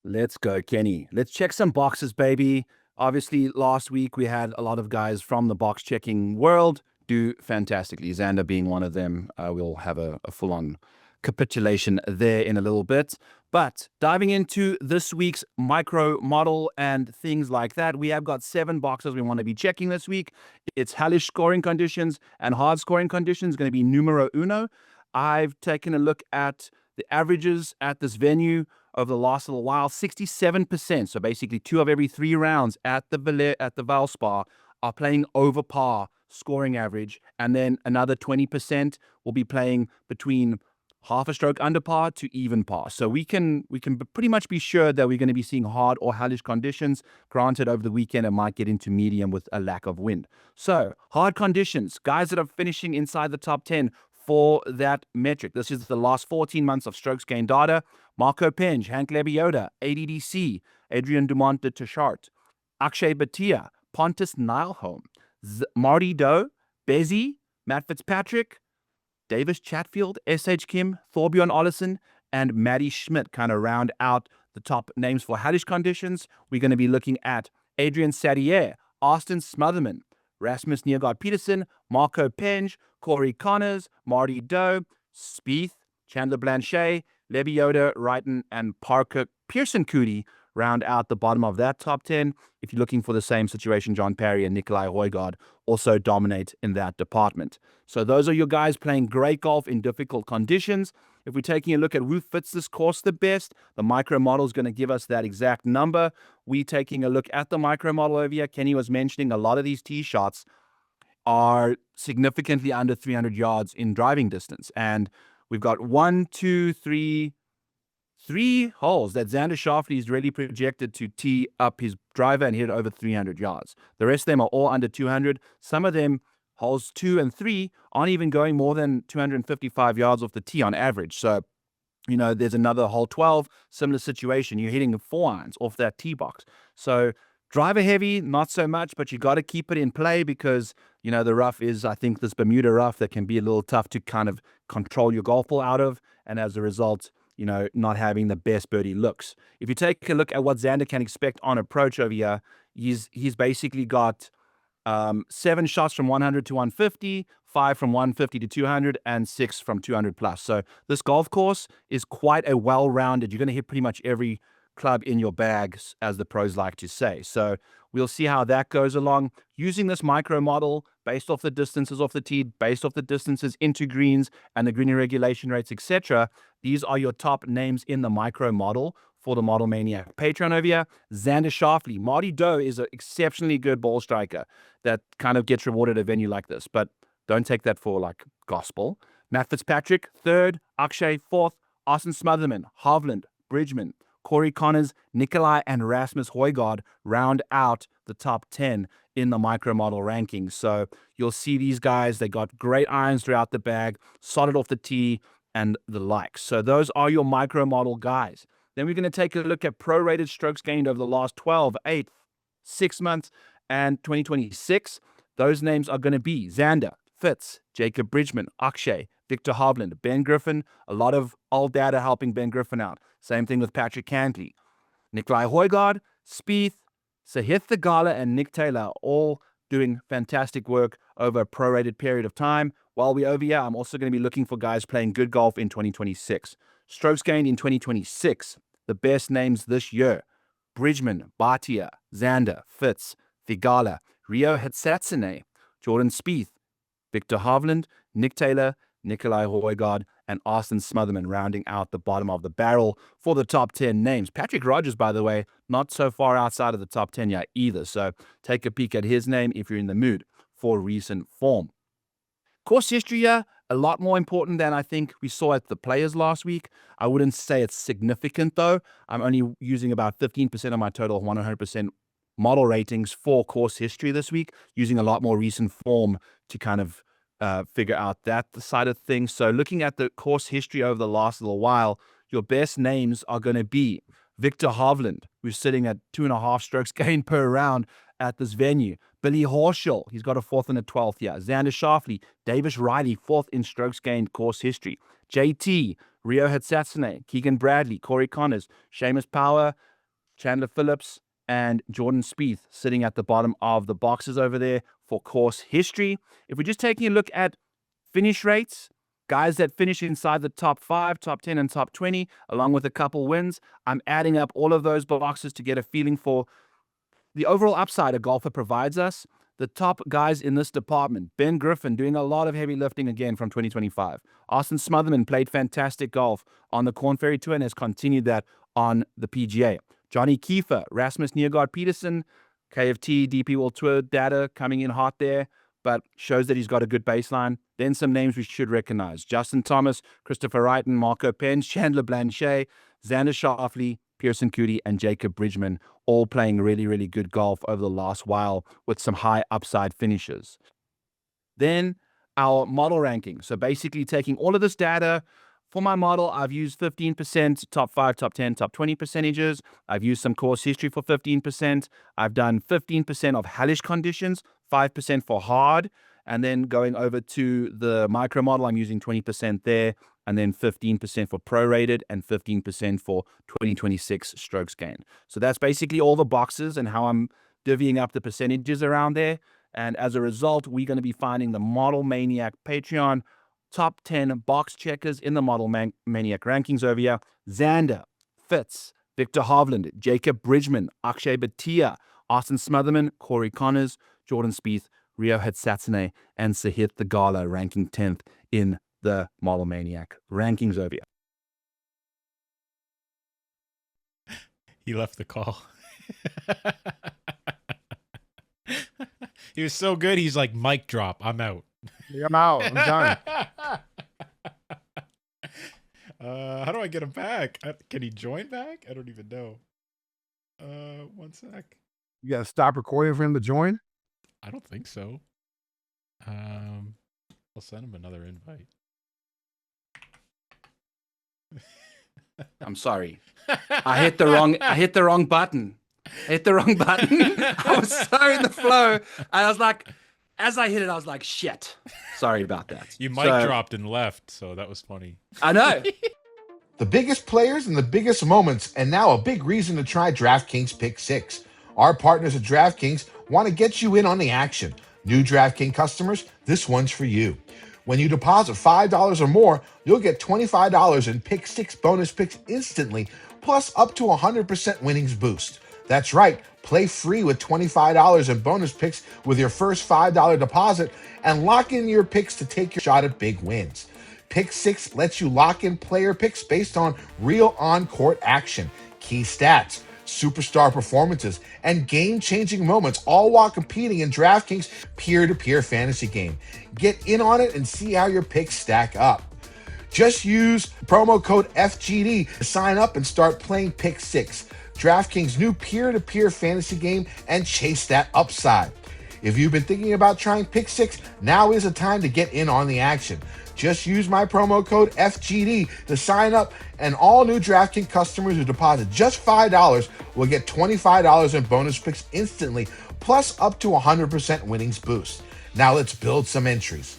Let's go, Kenny. Let's check some boxes, baby. Obviously, last week we had a lot of guys from the box checking world do fantastically. Xander being one of them. We'll have a full-on capitulation there in a little bit. But diving into this week's micro model and things like that, we have got 7 boxes we want to be checking this week. It's hellish scoring conditions and hard scoring conditions, going to be numero uno. I've taken a look at the averages at this venue over the last little while. 67%, so basically 2 of every 3 rounds at the Valspar are playing over par scoring average, and then another 20% will be playing between half a stroke under par to even par. So we can pretty much be sure that we're going to be seeing hard or hellish conditions. Granted, over the weekend, it might get into medium with a lack of wind. So hard conditions, guys that are finishing inside the top 10 for that metric. This is the last 14 months of strokes gained data. Marco Penge, Hank Lebioda, ADDC, Adrian Dumont de Tichart, Akshay Bhatia, Pontus Nileholm, Marty Doe, Bezzy, Matt Fitzpatrick, Davis Chatfield, S.H. Kim, Thorbjorn Olesen, and Maddie Schmidt kind of round out the top names for hellish conditions. We're going to be looking at Adrian Sadier, Austin Smotherman, Rasmus Niergaard Peterson, Marco Penge, Corey Connors, Marty Doe, Spieth, Chandler Blanchet, Lebioda, Wrighton, and Parker Pearson Coody round out the bottom of that top 10. If you're looking for the same situation, John Parry and Nikolai Højgaard also dominate in that department. So those are your guys playing great golf in difficult conditions. If we're taking a look at who fits this course the best, the micro model is going to give us that exact number. We're taking a look at the micro model over here. Kenny was mentioning a lot of these tee shots are significantly under 300 yards in driving distance. And we've got 1, 2, 3, 3 holes that Xander Schauffele is really projected to tee up his driver and hit over 300 yards. The rest of them are all under 200. Some of them, holes 2 and 3, aren't even going more than 255 yards off the tee on average. So, there's another hole 12, similar situation. You're hitting 4 irons off that tee box. So driver heavy, not so much, but you got to keep it in play because, the rough is, I think, this Bermuda rough that can be a little tough to kind of control your golf ball out of. And as a result, not having the best birdie looks. If you take a look at what Xander can expect on approach over here, he's basically got 7 shots from 100 to 150, 5 from 150 to 200, and 6 from 200 plus. So this golf course is quite a well-rounded. You're going to hit pretty much every club in your bags, as the pros like to say. So we'll see how that goes along. Using this micro model based off the distances off the tee, based off the distances into greens and the greening regulation rates, etc. These are your top names in the micro model for the Model Maniac Patreon over here. Xander Schauffele. Marty Doe is an exceptionally good ball striker that kind of gets rewarded at a venue like this, but don't take that for like gospel. Matt Fitzpatrick, 3rd. Akshay, 4th. Austin Smotherman, Hovland, Bridgman, Corey Connors, Nikolai, and Rasmus Højgaard round out the top 10 in the micro model rankings. So you'll see these guys, they got great irons throughout the bag, solid off the tee, and the like. So those are your micro model guys. Then we're going to take a look at prorated strokes gained over the last 12, 8, 6 months, and 2026. Those names are going to be Xander, Fitz, Jacob Bridgman, Akshay, Victor Hovland, Ben Griffin. A lot of old data helping Ben Griffin out. Same thing with Patrick Cantley. Nikolai Højgaard, Spieth, Sahith Theegala, and Nick Taylor, all doing fantastic work over a prorated period of time. While we're over here, I'm also going to be looking for guys playing good golf in 2026. Strokes gained in 2026. The best names this year: Bridgman, Bhatia, Xander, Fitz, Theegala, Rio Hitsatsune, Jordan Spieth, Victor Hovland, Nick Taylor, Nikolai Højgaard, and Austin Smotherman rounding out the bottom of the barrel for the top 10 names. Patrick Rogers, by the way, not so far outside of the top 10 yet either. So take a peek at his name if you're in the mood for recent form. Course history here, a lot more important than I think we saw at the Players last week. I wouldn't say it's significant though. I'm only using about 15% of my total 100% model ratings for course history this week, using a lot more recent form to kind of figure out that side of things. So looking at the course history over the last little while, your best names are going to be Victor Hovland, who's sitting at 2.5 strokes gained per round at this venue. Billy Horschel, he's got a 4th and a 12th here. Xander Schauffele, Davis Riley, 4th in strokes gained course history. JT, Rio Hitsatsune, Keegan Bradley, Corey Connors, Seamus Power, Chandler Phillips, and Jordan Spieth sitting at the bottom of the boxes over there for course history. If we're just taking a look at finish rates, guys that finish inside the top 5, top 10, and top 20, along with a couple wins, I'm adding up all of those boxes to get a feeling for the overall upside a golfer provides us. The top guys in this department: Ben Griffin doing a lot of heavy lifting again from 2025. Austin Smotherman played fantastic golf on the Korn Ferry Tour and has continued that on the PGA. Johnny Kiefer, Rasmus Niergaard Peterson, KFT, DP World Tour data coming in hot there, but shows that he's got a good baseline. Then some names we should recognize: Justin Thomas, Christopher Wrighton, Marco Pence, Chandler Blanchet, Xander Schauffele, Pearson Coody, and Jacob Bridgman, all playing really, really good golf over the last while with some high upside finishes. Then our model ranking. So basically taking all of this data. For my model, I've used 15% top 5, top 10, top 20 percentages. I've used some course history for 15%. I've done 15% of hellish conditions, 5% for hard, and then going over to the micro model, I'm using 20% there, and then 15% for prorated and 15% for 2026 strokes gained. So that's basically all the boxes and how I'm divvying up the percentages around there. And as a result, we're going to be finding the Model Maniac Patreon top 10 box checkers in the Model Maniac rankings over here: Xander, Fitz, Victor Hovland, Jacob Bridgman, Akshay Bhatia, Austin Smotherman, Corey Connors, Jordan Spieth, Rio Hitsatsune, and Sahith Theegala ranking 10th in the Model Maniac rankings over here. He left the call. He was so good, he's like, mic drop, I'm out. I'm out. I'm done. How do I get him back? Can he join back? I don't even know. 1 sec. You got to stop recording for him to join? I don't think so. I'll send him another invite. I'm sorry. I hit the wrong button. I was so in the flow. I was like, as I hit it, I was like, shit. Sorry about that. You mic dropped and left, so that was funny. I know. The biggest players and the biggest moments, and now a big reason to try DraftKings Pick 6. Our partners at DraftKings want to get you in on the action. New DraftKings customers, this one's for you. When you deposit $5 or more, you'll get $25 in Pick 6 bonus picks instantly, plus up to 100% winnings boost. That's right, play free with $25 in bonus picks with your first $5 deposit and lock in your picks to take your shot at big wins. Pick 6 lets you lock in player picks based on real on-court action, key stats, superstar performances, and game-changing moments, all while competing in DraftKings peer-to-peer fantasy game. Get in on it and see how your picks stack up. Just use promo code FGD to sign up and start playing Pick 6, DraftKings' new peer-to-peer fantasy game, and chase that upside. If you've been thinking about trying Pick 6, now is the time to get in on the action. Just use my promo code FGD to sign up, and all new DraftKings customers who deposit just $5 will get $25 in bonus picks instantly, plus up to 100% winnings boost. Now let's build some entries.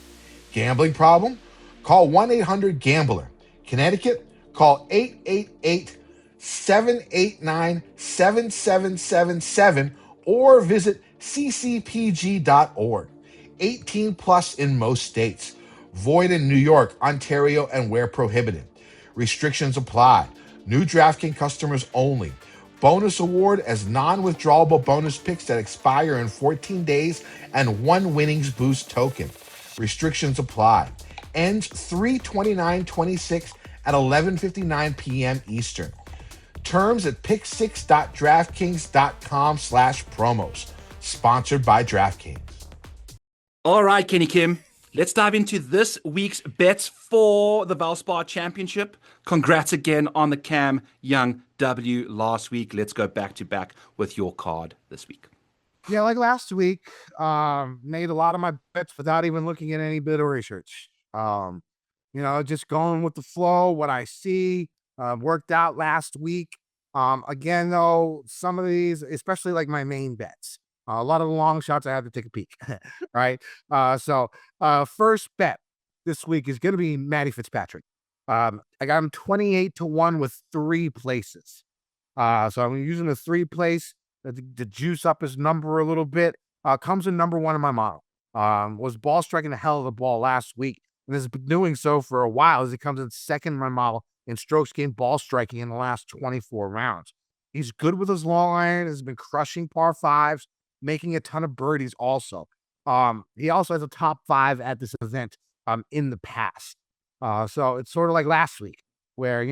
Gambling problem? Call 1-800-GAMBLER. Connecticut? Call 888-789-7777 or visit ccpg.org. 18 plus in most states. Void in New York, Ontario, and where prohibited. Restrictions apply. New DraftKings customers only. Bonus award as non-withdrawable bonus picks that expire in 14 days and 1 winnings boost token. Restrictions apply. Ends 3/29/26 at 11:59 p.m. Eastern. Terms at pick6.draftkings.com/promos. Sponsored by DraftKings. All right, Kenny Kim. Let's dive into this week's bets for the Valspar Championship. Congrats again on the Cam Young W last week. Let's go back to back with your card this week. Yeah, like last week, made a lot of my bets without even looking at any bit of research. Just going with the flow, what I see, worked out last week. Again, though, some of these, especially like my main bets, a lot of the long shots, I have to take a peek, right? First bet this week is going to be Matty Fitzpatrick. I got him 28-1 with 3 places. So I'm using the 3 place to juice up his number a little bit. Comes in number 1 in my model. Was ball striking the hell of the ball last week, and has been doing so for a while as he comes in second in my model in strokes gained ball striking in the last 24 rounds. He's good with his long iron, has been crushing par 5s, making a ton of birdies also. He also has a top 5 at this event in the past. So it's sort of like last week where,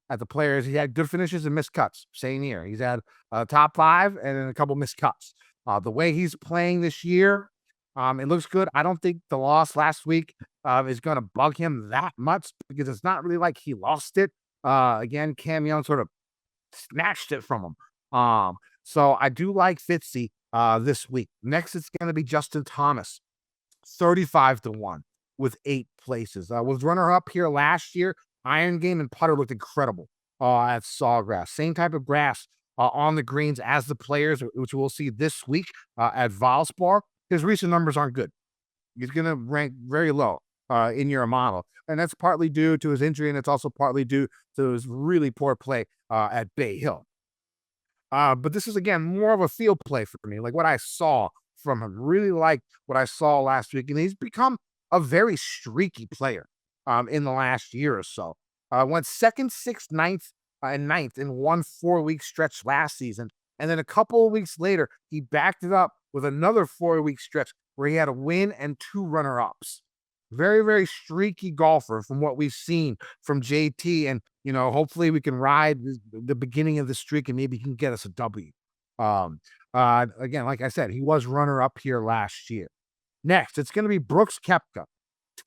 at the Players, he had good finishes and missed cuts. Same year. He's had a top 5 and then a couple missed cuts. The way he's playing this year, it looks good. I don't think the loss last week is going to bug him that much because it's not really like he lost it. Again, Cam Young sort of snatched it from him. So I do like Fitzy this week. Next, it's going to be Justin Thomas, 35-1 with 8 places. Was runner-up here last year. Iron game and putter looked incredible at Sawgrass. Same type of grass on the greens as the Players, which we'll see this week at Valspar. His recent numbers aren't good. He's going to rank very low in your model. And that's partly due to his injury, and it's also partly due to his really poor play at Bay Hill. But this is, again, more of a field play for me, like what I saw from him. Really liked what I saw last week, and he's become a very streaky player in the last year or so. Went 2nd, 6th, 9th, and 9th in one 4-week stretch last season. And then a couple of weeks later, he backed it up with another 4-week stretch where he had a win and 2 runner-ups. Very, very streaky golfer from what we've seen from JT. And, hopefully we can ride the beginning of the streak and maybe he can get us a W. Again, like I said, he was runner-up here last year. Next, it's going to be Brooks Koepka,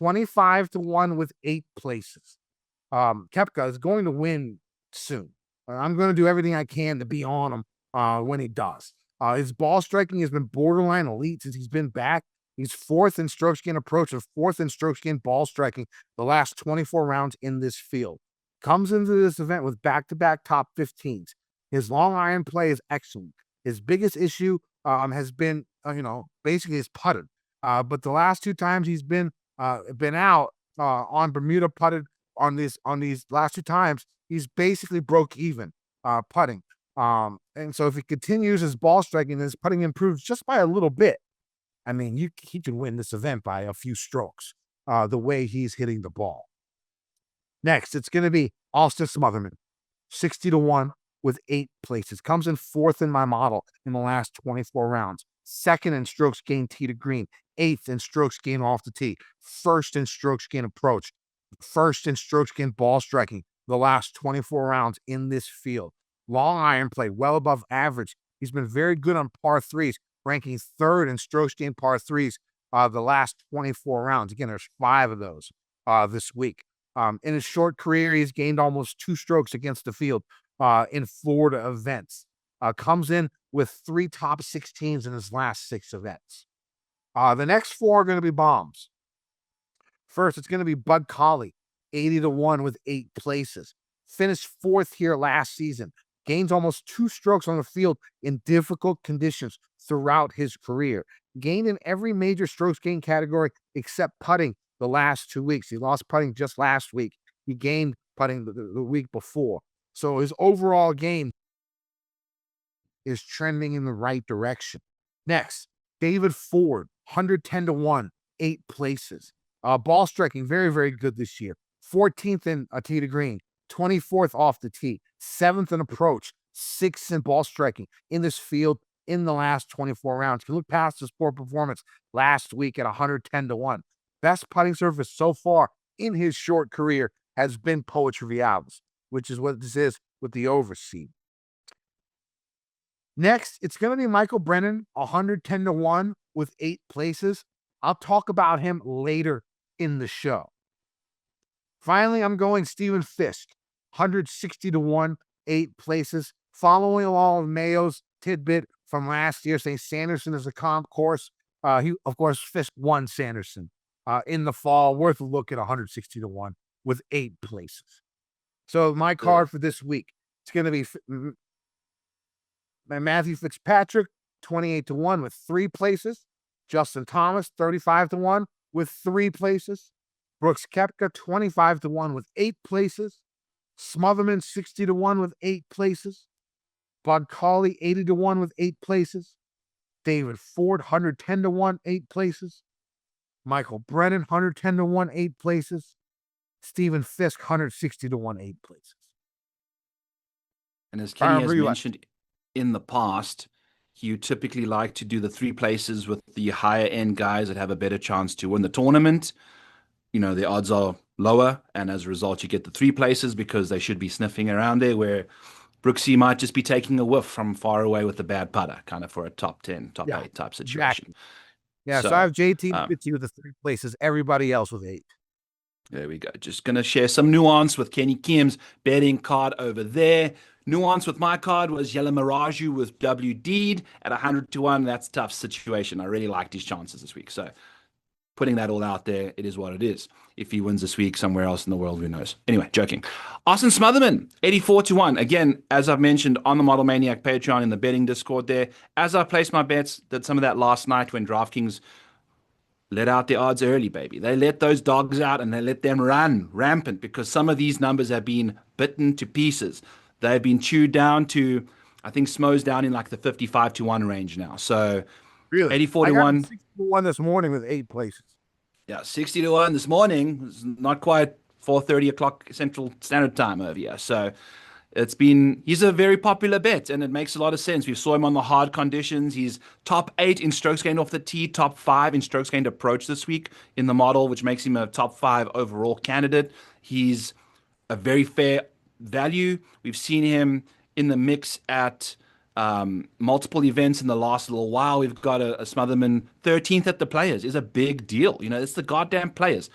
25-1 with 8 places. Koepka is going to win soon. I'm going to do everything I can to be on him when he does. His ball striking has been borderline elite since he's been back. He's fourth in strokes gained approach and fourth in strokes gained ball striking the last 24 rounds in this field. Comes into this event with back-to-back top 15s. His long iron play is excellent. His biggest issue has been, basically his putting. But the last two times he's been out on Bermuda putted on these last two times, he's basically broke even putting. And so if he continues his ball striking and his putting improves just by a little bit, I mean, he can win this event by a few strokes the way he's hitting the ball. Next, it's going to be Austin Smotherman, 60-1 with 8 places. Comes in fourth in my model in the last 24 rounds. Second in strokes gained tee to green. 8th in strokes gained off the tee. First in strokes gained approach. First in strokes gained ball striking the last 24 rounds in this field. Long iron play, well above average. He's been very good on par threes, ranking third in strokes gained par threes the last 24 rounds. Again, there's 5 of those this week. In his short career, he's gained almost 2 strokes against the field in Florida events. Comes in with 3 top 16s in his last 6 events. The next 4 are going to be bombs. First, it's going to be Bud Colley, 80-1 with 8 places. Finished 4th here last season. Gains almost 2 strokes on the field in difficult conditions throughout his career. Gained in every major strokes gain category except putting the last 2 weeks. He lost putting just last week. He gained putting the week before. So his overall game is trending in the right direction. Next, David Ford, 110-1, 8 places. Ball striking, very, very good this year. 14th in tee to green, 24th off the tee, 7th in approach, 6th in ball striking in this field in the last 24 rounds. If you look past his poor performance last week at 110-1, best putting surface so far in his short career has been Poetry Vialis, which is what this is with the overseed. Next, it's going to be Michael Brennan, 110-1 with 8 places. I'll talk about him later in the show. Finally, I'm going Stephen Fisk, 160-1, 8 places. Following along with Mayo's tidbit from last year, saying Sanderson is a comp course. Of course, Fisk won Sanderson in the fall. Worth a look at 160-1 with 8 places. So my card for this week, it's going to be Matthew Fitzpatrick, 28-1 with 3 places. Justin Thomas, 35-1 with 3 places. Brooks Koepka, 25-1 with 8 places. Smotherman, 60-1 with 8 places. Bud Colley, 80-1 with 8 places. David Ford, 110-1, 8 places. Michael Brennan, 110-1, 8 places. Stephen Fisk, 160-1, 8 places. And as Kenny has mentioned in the past, you typically like to do the 3 places with the higher end guys that have a better chance to win the tournament. You know, the odds are lower, and as a result, you get the 3 places because they should be sniffing around there, where Brooksy might just be taking a whiff from far away with a bad putter, kind of for a top 10, top 8 type situation. Exactly. Yeah, so I have JT and Fitzy with the 3 places, everybody else with 8. There we go. Just going to share some nuance with Kenny Kim's betting card over there. Nuance with my card was Yellow Miraju with WD'd at 100-1. That's a tough situation. I really liked his chances this week. So putting that all out there, it is what it is. If he wins this week somewhere else in the world, who knows? Anyway, joking. Austin Smotherman, 84-1. Again, as I've mentioned on the Model Maniac Patreon in the betting Discord there, as I placed my bets, did some of that last night when DraftKings let out the odds early, baby. They let those dogs out and they let them run rampant because some of these numbers have been bitten to pieces. They've been chewed down to, I think Smo's down in like the 55-1 range now. So really? 84-1. 60-1 this morning with 8 places. Yeah, 60-1 this morning. It's not quite 4:30 o'clock Central Standard Time over here. So he's a very popular bet, and it makes a lot of sense. We saw him on the hard conditions. He's top 8 in strokes gained off the tee, top 5 in strokes gained approach this week in the model, which makes him a top 5 overall candidate. He's a very fair value. We've seen him in the mix at multiple events in the last little while. We've got a Smotherman 13th at the Players. Is a big deal. You know, it's the goddamn Players.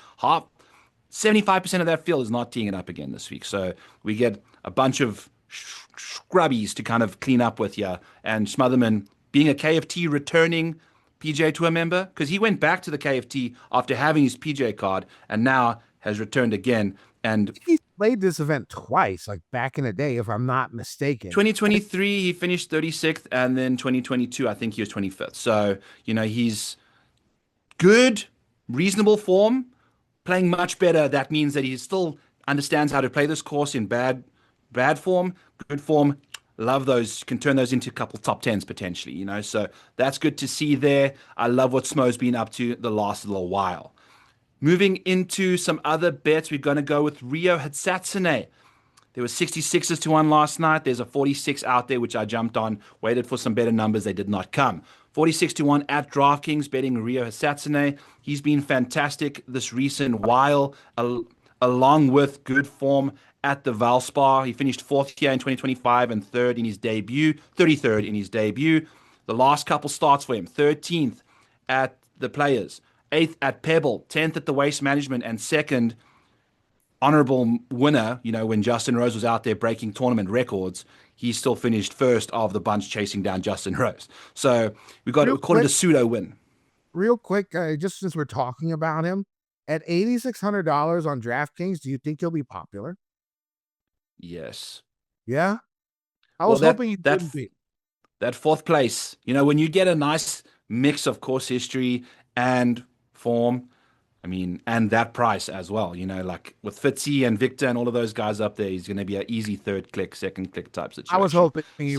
75% of that field is not teeing it up again this week. So we get a bunch of scrubbies to kind of clean up with here. And Smotherman, being a KFT returning PGA Tour member, because he went back to the KFT after having his PGA card and now has returned again. And he played this event twice, like back in the day, if I'm not mistaken. 2023, he finished 36th, and then 2022, I think he was 25th. So, he's good, reasonable form, playing much better. That means that he still understands how to play this course in bad form, good form. Love those, can turn those into a couple top tens potentially, So that's good to see there. I love what Smo's been up to the last little while. Moving into some other bets, we're going to go with Ryo Hatsune. There were 66s to 1 last night. There's a 46 out there, which I jumped on, waited for some better numbers. They did not come. 46 to 1 at DraftKings, betting Ryo Hatsune. He's been fantastic this recent while, along with good form at the Valspar. He finished 4th here in 2025 and 33rd in his debut. The last couple starts for him, 13th at the Players, 8th at Pebble, 10th at the Waste Management, and 2nd honorable winner, when Justin Rose was out there breaking tournament records, he still finished first of the bunch chasing down Justin Rose. So we call it a pseudo win. Real quick, just since we're talking about him, at $8,600 on DraftKings, do you think he'll be popular? Yes. Yeah? I was hoping he wouldn't be. That 4th place, when you get a nice mix of course history and form, and that price as well, like with Fitzy and Victor and all of those guys up there, he's going to be an easy 3rd click, 2nd click type situation. I was hoping he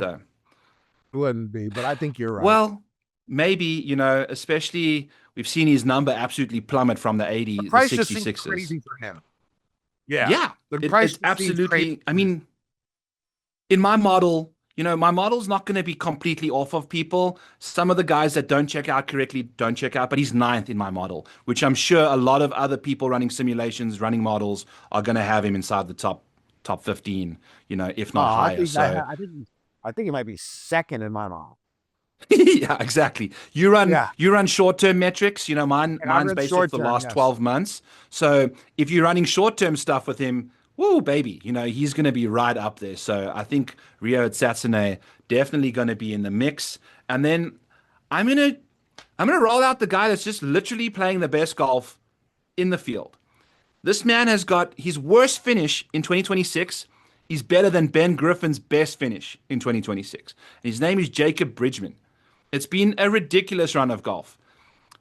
wouldn't be, but I think you're right. Well, maybe, especially we've seen his number absolutely plummet from the 80, the 66s. Just seems crazy for him. Yeah. Yeah. The price it's absolutely, in my model, my model's not going to be completely off of people. Some of the guys that don't check out correctly don't check out, but he's 9th in my model, which I'm sure a lot of other people running simulations, running models are going to have him inside the top 15, if not higher. I think he might be 2nd in my model. Yeah, exactly. You run short-term metrics, mine's based off the last 12 months. So if you're running short-term stuff with him, woo, baby, he's going to be right up there. So I think Ryo Hatsune definitely going to be in the mix. And then I'm going to roll out the guy that's just literally playing the best golf in the field. This man has got his worst finish in 2026. He's better than Ben Griffin's best finish in 2026. And his name is Jacob Bridgman. It's been a ridiculous run of golf.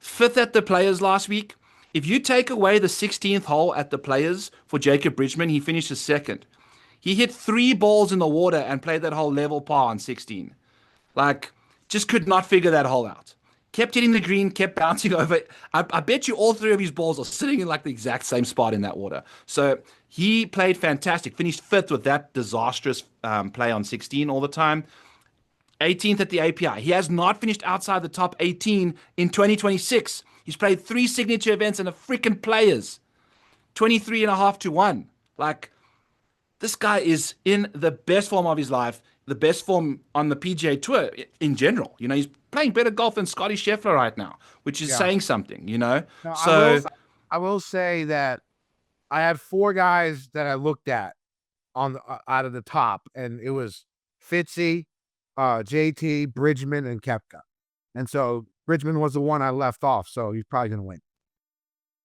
5th at the Players last week. If you take away the 16th hole at the Players for Jacob Bridgman, he finishes 2nd. He hit 3 balls in the water and played that hole level par on 16. Just could not figure that hole out. Kept hitting the green, kept bouncing over. I bet you all 3 of his balls are sitting in the exact same spot in that water. So he played fantastic. Finished 5th with that disastrous play on 16 all the time. 18th at the API. He has not finished outside the top 18 in 2026. He's played 3 signature events and a freaking Players. 23.5 to 1. This guy is in the best form of his life, the best form on the PGA Tour in general. He's playing better golf than Scotty Scheffler right now, which is saying something, Now, I will say that I had 4 guys that I looked at on out of the top, and it was Fitzy, JT, Bridgman, and Koepka. And so Bridgman was the one I left off, so he's probably going to win.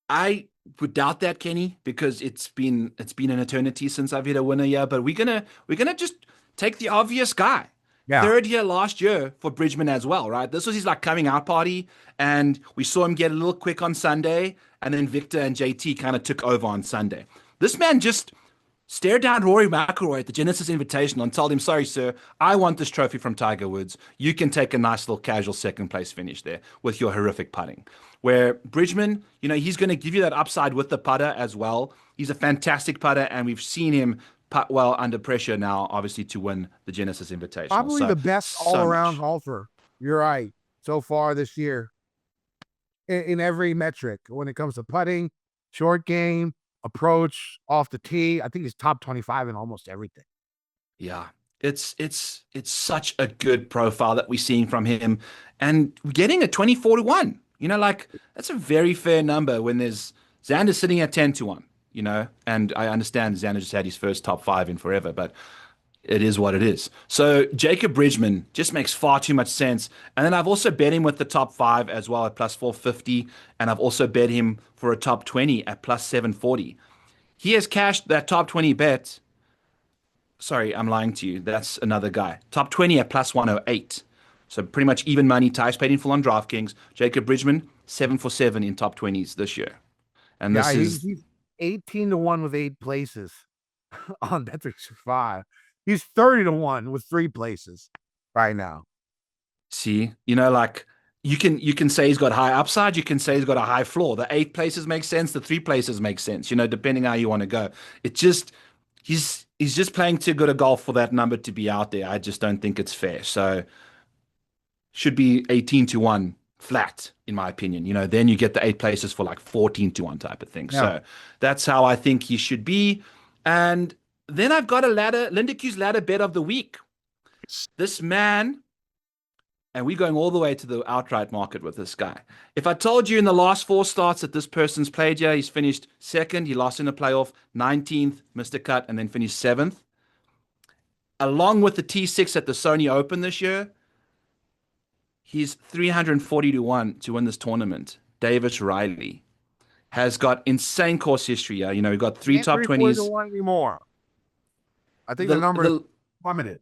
I would doubt that, Kenny, because it's been an eternity since I've hit a winner here. But we're gonna just take the obvious guy. Yeah. 3rd year last year for Bridgman as well, right? This was his coming out party, and we saw him get a little quick on Sunday, and then Victor and JT kind of took over on Sunday. This man just stared down Rory McIlroy at the Genesis Invitational and told him, sorry, sir, I want this trophy from Tiger Woods. You can take a nice little casual 2nd place finish there with your horrific putting. Where Bridgman, he's going to give you that upside with the putter as well. He's a fantastic putter, and we've seen him putt well under pressure now, obviously, to win the Genesis Invitational. Probably the best all-around golfer. You're right. So far this year. In every metric, when it comes to putting, short game, approach, off the tee. I think he's top 25 in almost everything. Yeah. It's such a good profile that we're seeing from him, and getting a 24 to 1. That's a very fair number when there's Xander sitting at 10 to 1. and I understand Xander just had his first top 5 in forever, but it is what it is. So Jacob Bridgman just makes far too much sense. And then I've also bet him with the top 5 as well at plus 450. And I've also bet him for a top 20 at plus 740. He has cashed that top 20 bet. Sorry, I'm lying to you. That's another guy. Top 20 at plus 108. So pretty much even money. Ty's paid in full on DraftKings. Jacob Bridgman, 7 for 7 in top 20s this year. And this is... He's 18-1 with 8 places on Bet365. He's 30-1 with 3 places right now. See, like you can say he's got high upside. You can say he's got a high floor. The 8 places make sense. The 3 places make sense, depending how you want to go. It just, he's just playing too good a golf for that number to be out there. I just don't think it's fair. So should be 18-1 flat, in my opinion. Then you get the 8 places for like 14-1 type of thing. Yeah. So that's how I think he should be. And then I've got a Lindeque's ladder bet of the week. This man, and we're going all the way to the outright market with this guy. If I told you in the last 4 starts that this person's played here, he's finished 2nd, he lost in the playoff, 19th, missed a cut, and then finished 7th. Along with the T6 at the Sony Open this year, he's 340-1 to win this tournament. Davis Riley has got insane course history here. We've got 3 top 20s. 340-1 anymore. I think the number is plummeted.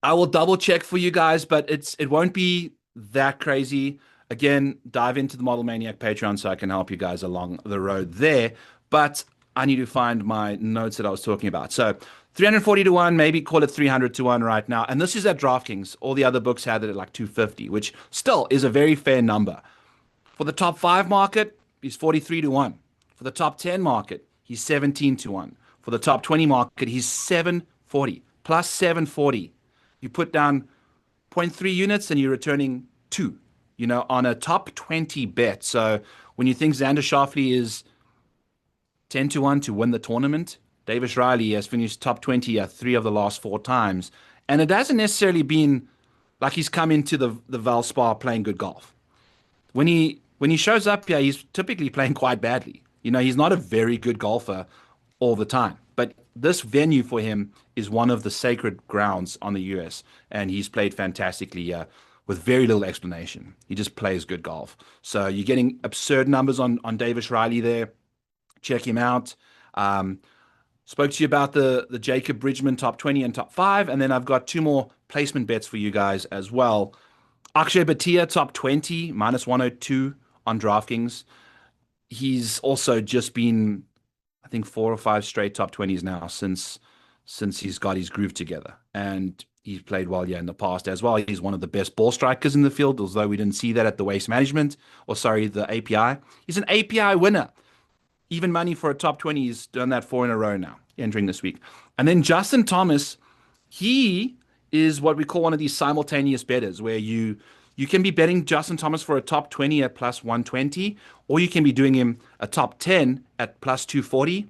I will double check for you guys, but it won't be that crazy. Again, dive into the Model Maniac Patreon so I can help you guys along the road there. But I need to find my notes that I was talking about. So 340-1, maybe call it 300-1 right now. And this is at DraftKings. All the other books had it at like 250, which still is a very fair number. For the top 5 market, he's 43-1. For the top 10 market, he's 17-1. For the top 20 market, he's 740, plus 740. You put down 0.3 units and you're returning 2, on a top 20 bet. So when you think Xander Schauffele is 10-1 to win the tournament, Davis Riley has finished top 20 at 3 of the last 4 times. And it hasn't necessarily been like he's come into the Valspar playing good golf. When he shows up here, he's typically playing quite badly. He's not a very good golfer all the time. But this venue for him is one of the sacred grounds on the US. And he's played fantastically with very little explanation. He just plays good golf. So you're getting absurd numbers on Davis Riley there. Check him out. Spoke to you about the Jacob Bridgman top 20 and top 5. And then I've got 2 more placement bets for you guys as well. Akshay Bhatia top 20, minus 102 on DraftKings. He's also just been, I think, 4 or 5 straight top 20s now since he's got his groove together. And he's played well in the past as well. He's one of the best ball strikers in the field, although we didn't see that at the Waste Management, the API. He's an API winner. Even money for a top 20. He's done that 4 in a row now, entering this week. And then Justin Thomas, he is what we call one of these simultaneous bettors, where you can be betting Justin Thomas for a top 20 at plus 120, or you can be doing him a top 10 at plus 240.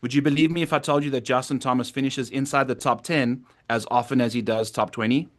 Would you believe me if I told you that Justin Thomas finishes inside the top 10 as often as he does top 20?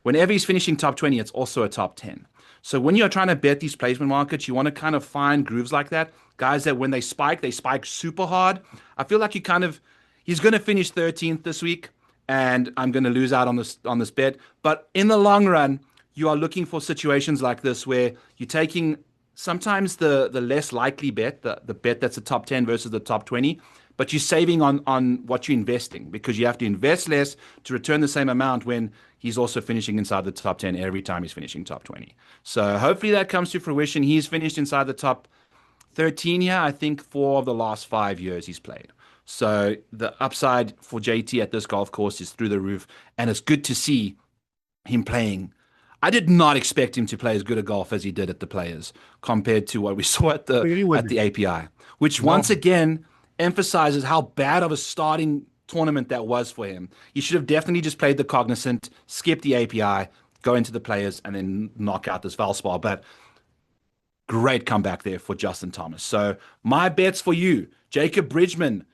Whenever he's finishing top 20, it's also a top 10. So when you're trying to bet these placement markets, you want to kind of find grooves like that. Guys that when they spike super hard. I feel like he's going to finish 13th this week, and I'm going to lose out on this bet. But in the long run, you are looking for situations like this where you're taking sometimes the less likely bet, the bet that's a top 10 versus the top 20, but you're saving on what you're investing, because you have to invest less to return the same amount when he's also finishing inside the top 10 every time he's finishing top 20. So hopefully that comes to fruition. He's finished inside the top 13 here, I think 4 of the last 5 years he's played. So the upside for JT at this golf course is through the roof, and it's good to see him playing. I did not expect him to play as good a golf as he did at the Players compared to what we saw at the API, which once again emphasizes how bad of a starting tournament that was for him. He should have definitely just played the Cognizant, skip the API, go into the Players, and then knock out this Valspar. But great comeback there for Justin Thomas. So my bets for you, Jacob Bridgman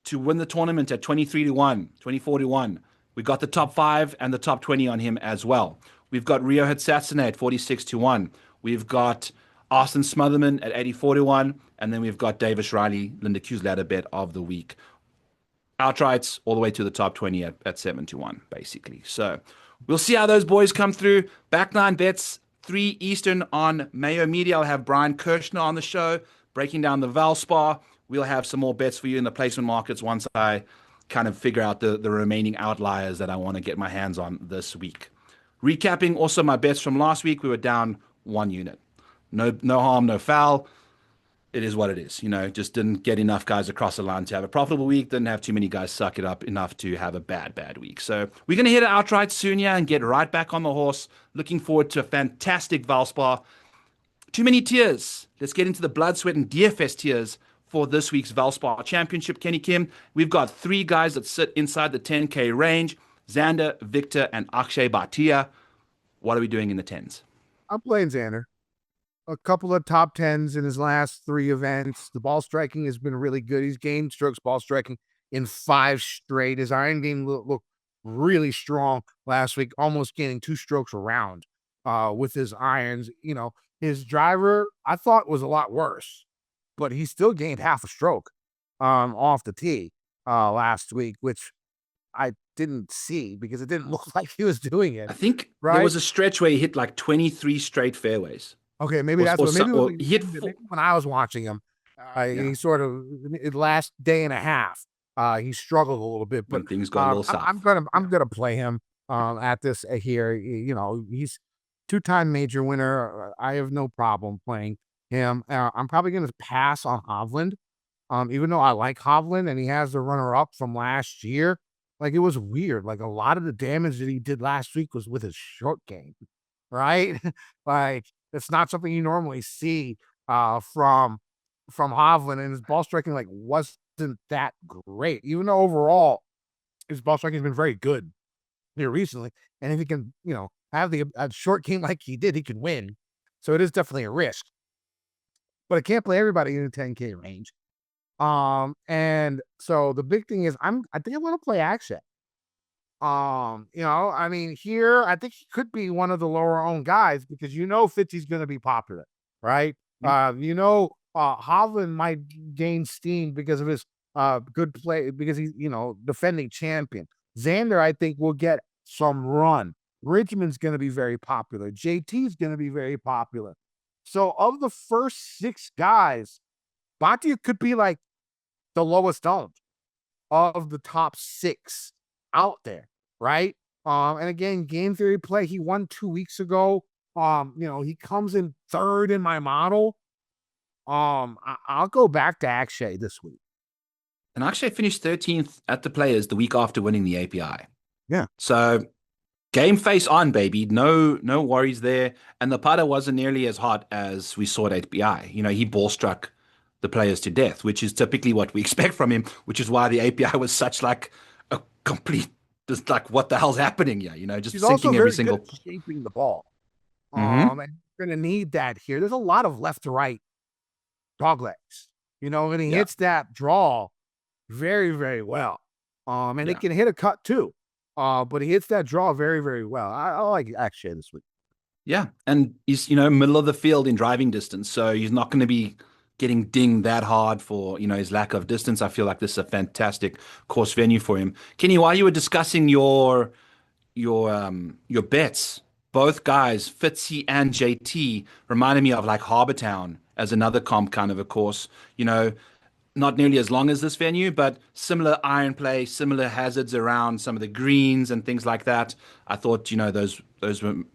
to win the tournament at 23-1, 24-1. We got the top 5 and the top 20 on him as well. We've got Rio Hatsasane at 46-1. We've got Austin Smotherman at 84 to 1. And then we've got Davis Riley, Lindeque's ladder bet of the week. Outrights all the way to the top 20 at 7 to 1, basically. So we'll see how those boys come through. Back nine bets, 3 Eastern on Mayo Media. I'll have Brian Kirshner on the show, breaking down the Valspar. We'll have some more bets for you in the placement markets once I kind of figure out the remaining outliers that I want to get my hands on this week. Recapping also my bets from last week, we were down 1 unit. No harm, no foul. It is what it is. Just didn't get enough guys across the line to have a profitable week. Didn't have too many guys suck it up enough to have a bad week. So we're going to hit it outright soon, and get right back on the horse. Looking forward to a fantastic Valspar. Too many tiers. Let's get into the blood, sweat, and DFS tiers for this week's Valspar Championship, Kenny Kim. We've got 3 guys that sit inside the 10K range. Xander, Victor, and Akshay Bhatia. What are we doing in the 10s? I'm playing Xander. A couple of top 10s in his last 3 events. The ball striking has been really good. He's gained strokes ball striking in 5 straight. His iron game looked really strong last week, almost gaining 2 strokes around with his irons. His driver, I thought, was a lot worse, but he still gained half a stroke off the tee last week, which I didn't see because it didn't look like he was doing it. I think there was a stretch where he hit like 23 straight fairways. Okay, maybe that's what. Maybe when I was watching him, he sort of the last day and a half, he struggled a little bit. But when things got a little soft. I'm gonna play him at this here. He's 2-time major winner. I have no problem playing him. I'm probably gonna pass on Hovland, even though I like Hovland and he has the runner up from last year. Like, it was weird. Like, a lot of the damage that he did last week was with his short game, right? Like, it's not something you normally see from Hovland, and his ball striking wasn't that great. Even though overall his ball striking has been very good here recently, and if he can, have a short game like he did, he can win. So it is definitely a risk. But I can't play everybody in the 10K range. And so the big thing is I think I'm gonna play Akshay. Here I think he could be one of the lower owned guys because Fitzy's gonna be popular, right? Hovland might gain steam because of his good play because he's defending champion. Xander, I think, will get some run. Bridgman's gonna be very popular. JT's gonna be very popular. So of the first 6 guys, Bhatia could be like the lowest owned of the top 6 out there, right? And again, game theory play, he won 2 weeks ago. He comes in 3rd in my model. I'll go back to Akshay this week. And Akshay finished 13th at the Players the week after winning the API. Yeah. So game face on, baby. No worries there. And the putter wasn't nearly as hot as we saw at API. He ball struck the Players to death, which is typically what we expect from him, which is why the API was such like a complete, just like, what the hell's happening here? Just He's sinking every single. Good at shaping the ball. Mm-hmm. And you're going to need that here. There's a lot of left to right dog legs, and he hits that draw very, very well. And it can hit a cut too. But he hits that draw very, very well. I like Akshay this week. Yeah. And he's, middle of the field in driving distance. So he's not going to be getting dinged that hard for, his lack of distance. I feel like this is a fantastic course venue for him. Kenny, while you were discussing your bets, both guys, Fitzy and JT, reminded me of like Harbortown as another comp kind of a course. Not nearly as long as this venue, but similar iron play, similar hazards around some of the greens and things like that. I thought, those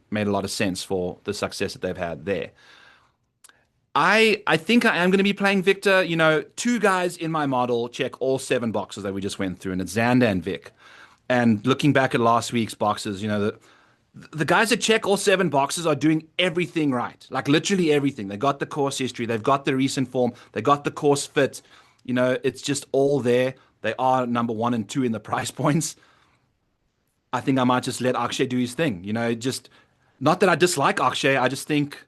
made a lot of sense for the success that they've had there. I think I am going to be playing Victor. 2 guys in my model check all 7 boxes that we just went through, and it's Xander and Vic. And looking back at last week's boxes, the guys that check all 7 boxes are doing everything right, like literally everything. They got the course history, they've got the recent form, they got the course fit. It's just all there. They are number 1 and 2 in the price points. I think I might just let Akshay do his thing. Just not that I dislike Akshay. I just think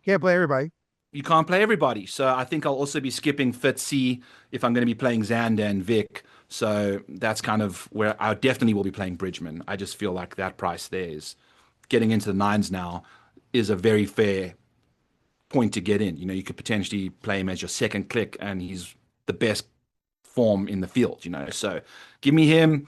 can't play everybody. You can't play everybody. So I think I'll also be skipping Fitzy if I'm going to be playing Xander and Vic. So that's kind of where I definitely will be playing Bridgman. I just feel like that price there is getting into the 9s now is a very fair point to get in. You could potentially play him as your second click, and he's the best form in the field. So give me him.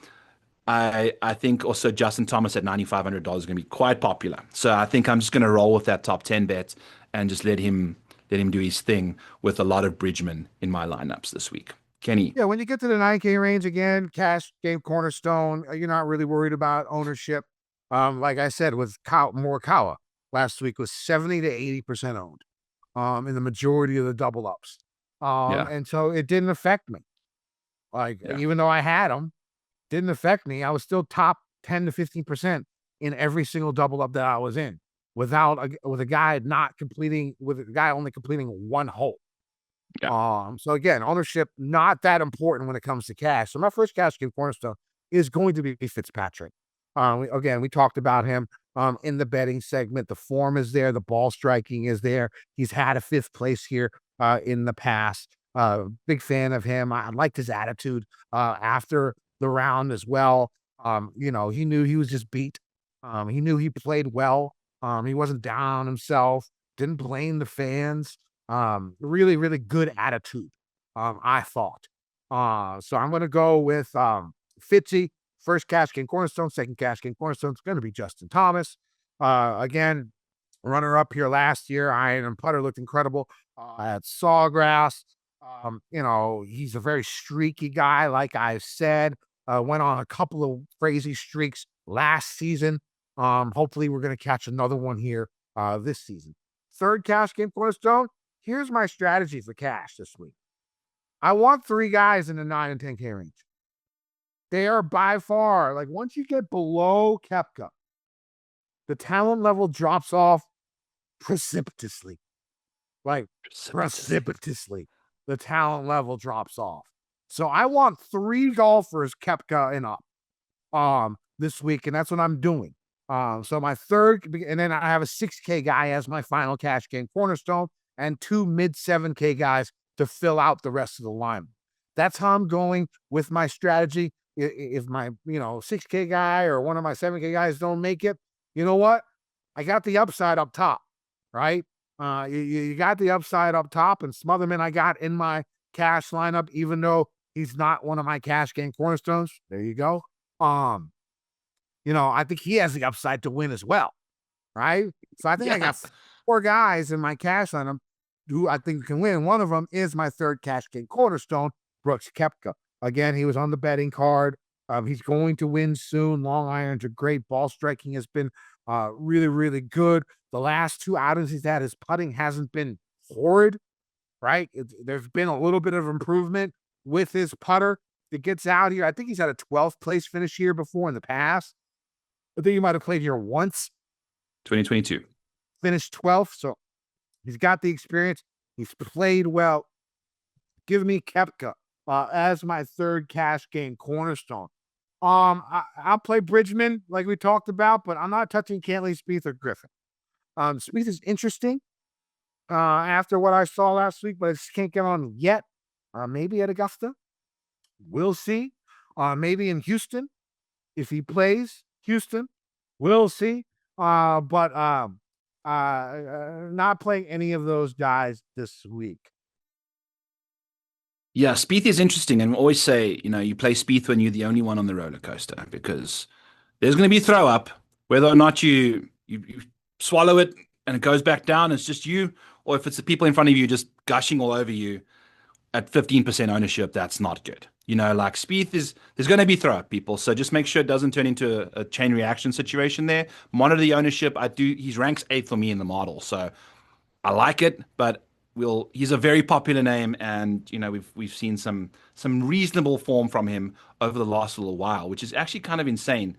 I think also Justin Thomas at $9,500 is going to be quite popular. So I think I'm just going to roll with that top 10 bet and just let him do his thing with a lot of Bridgman in my lineups this week. Kenny. Yeah, when you get to the 9K range again, cash game cornerstone, you're not really worried about ownership. Like I said, with Morikawa last week was 70 to 80% owned in the majority of the double ups. And so it didn't affect me. Even though I had him, didn't affect me. I was still top 10 to 15% in every single double up that I was in with a guy only completing one hole. Yeah. So again, ownership, not that important when it comes to cash. So my first cash game cornerstone is going to be Fitzpatrick. We talked about him in the betting segment. The form is there. The ball striking is there. He's had a 5th place here in the past. Big fan of him. I liked his attitude after the round as well. He knew he was just beat. He knew he played well. He wasn't down on himself. Didn't blame the fans. Really, really good attitude. I thought. So I'm going to go with Fitzy. First cash game cornerstone. Second cash game cornerstone is going to be Justin Thomas. Again, runner up here last year. Iron and putter looked incredible at Sawgrass. He's a very streaky guy, like I said. Went on a couple of crazy streaks last season. Hopefully we're going to catch another one here this season. Third cash game cornerstone. Here's my strategy for cash this week. I want 3 guys in the 9 and 10K range. They are by far, once you get below Koepka, the talent level drops off precipitously. Precipitously. The talent level drops off. So I want 3 golfers, Koepka and up, this week, and that's what I'm doing. So my third, and then I have a 6K guy as my final cash game cornerstone, and 2 mid 7K guys to fill out the rest of the line. That's how I'm going with my strategy. If my 6K guy or one of my 7K guys don't make it, you know what? I got the upside up top, right? You got the upside up top, and Smotherman I got in my cash lineup, even though he's not one of my cash game cornerstones. There you go. I think he has the upside to win as well, right? So I think I got 4 guys in my cash lineup who I think can win. One of them is my third cash game cornerstone, Brooks Koepka. Again, he was on the betting card. He's going to win soon. Long irons are great. Ball striking has been really, really good. The last 2 outings he's had, his putting hasn't been horrid, right? There's been a little bit of improvement with his putter. It gets out here. I think he's had a 12th place finish here before in the past. I think he might have played here once. 2022. Finished 12th, so he's got the experience. He's played well. Give me Koepka as my third cash game cornerstone. I'll play Bridgman like we talked about, but I'm not touching Cantley, Spieth, or Griffin. Spieth is interesting after what I saw last week, but I just can't get on yet. Maybe at Augusta. We'll see. Maybe in Houston. If he plays Houston, we'll see. But not playing any of those guys this week. Yeah, Spieth is interesting, and we always say, you play Spieth when you're the only one on the roller coaster, because there's going to be throw up, whether or not you swallow it and it goes back down, it's just you, or if it's the people in front of you just gushing all over you at 15% ownership, that's not good. Spieth there's going to be throw up, people, so just make sure it doesn't turn into a chain reaction situation there. Monitor the ownership. He's ranks 8th for me in the model, so I like it, but he's a very popular name, and we've seen some reasonable form from him over the last little while, which is actually kind of insane.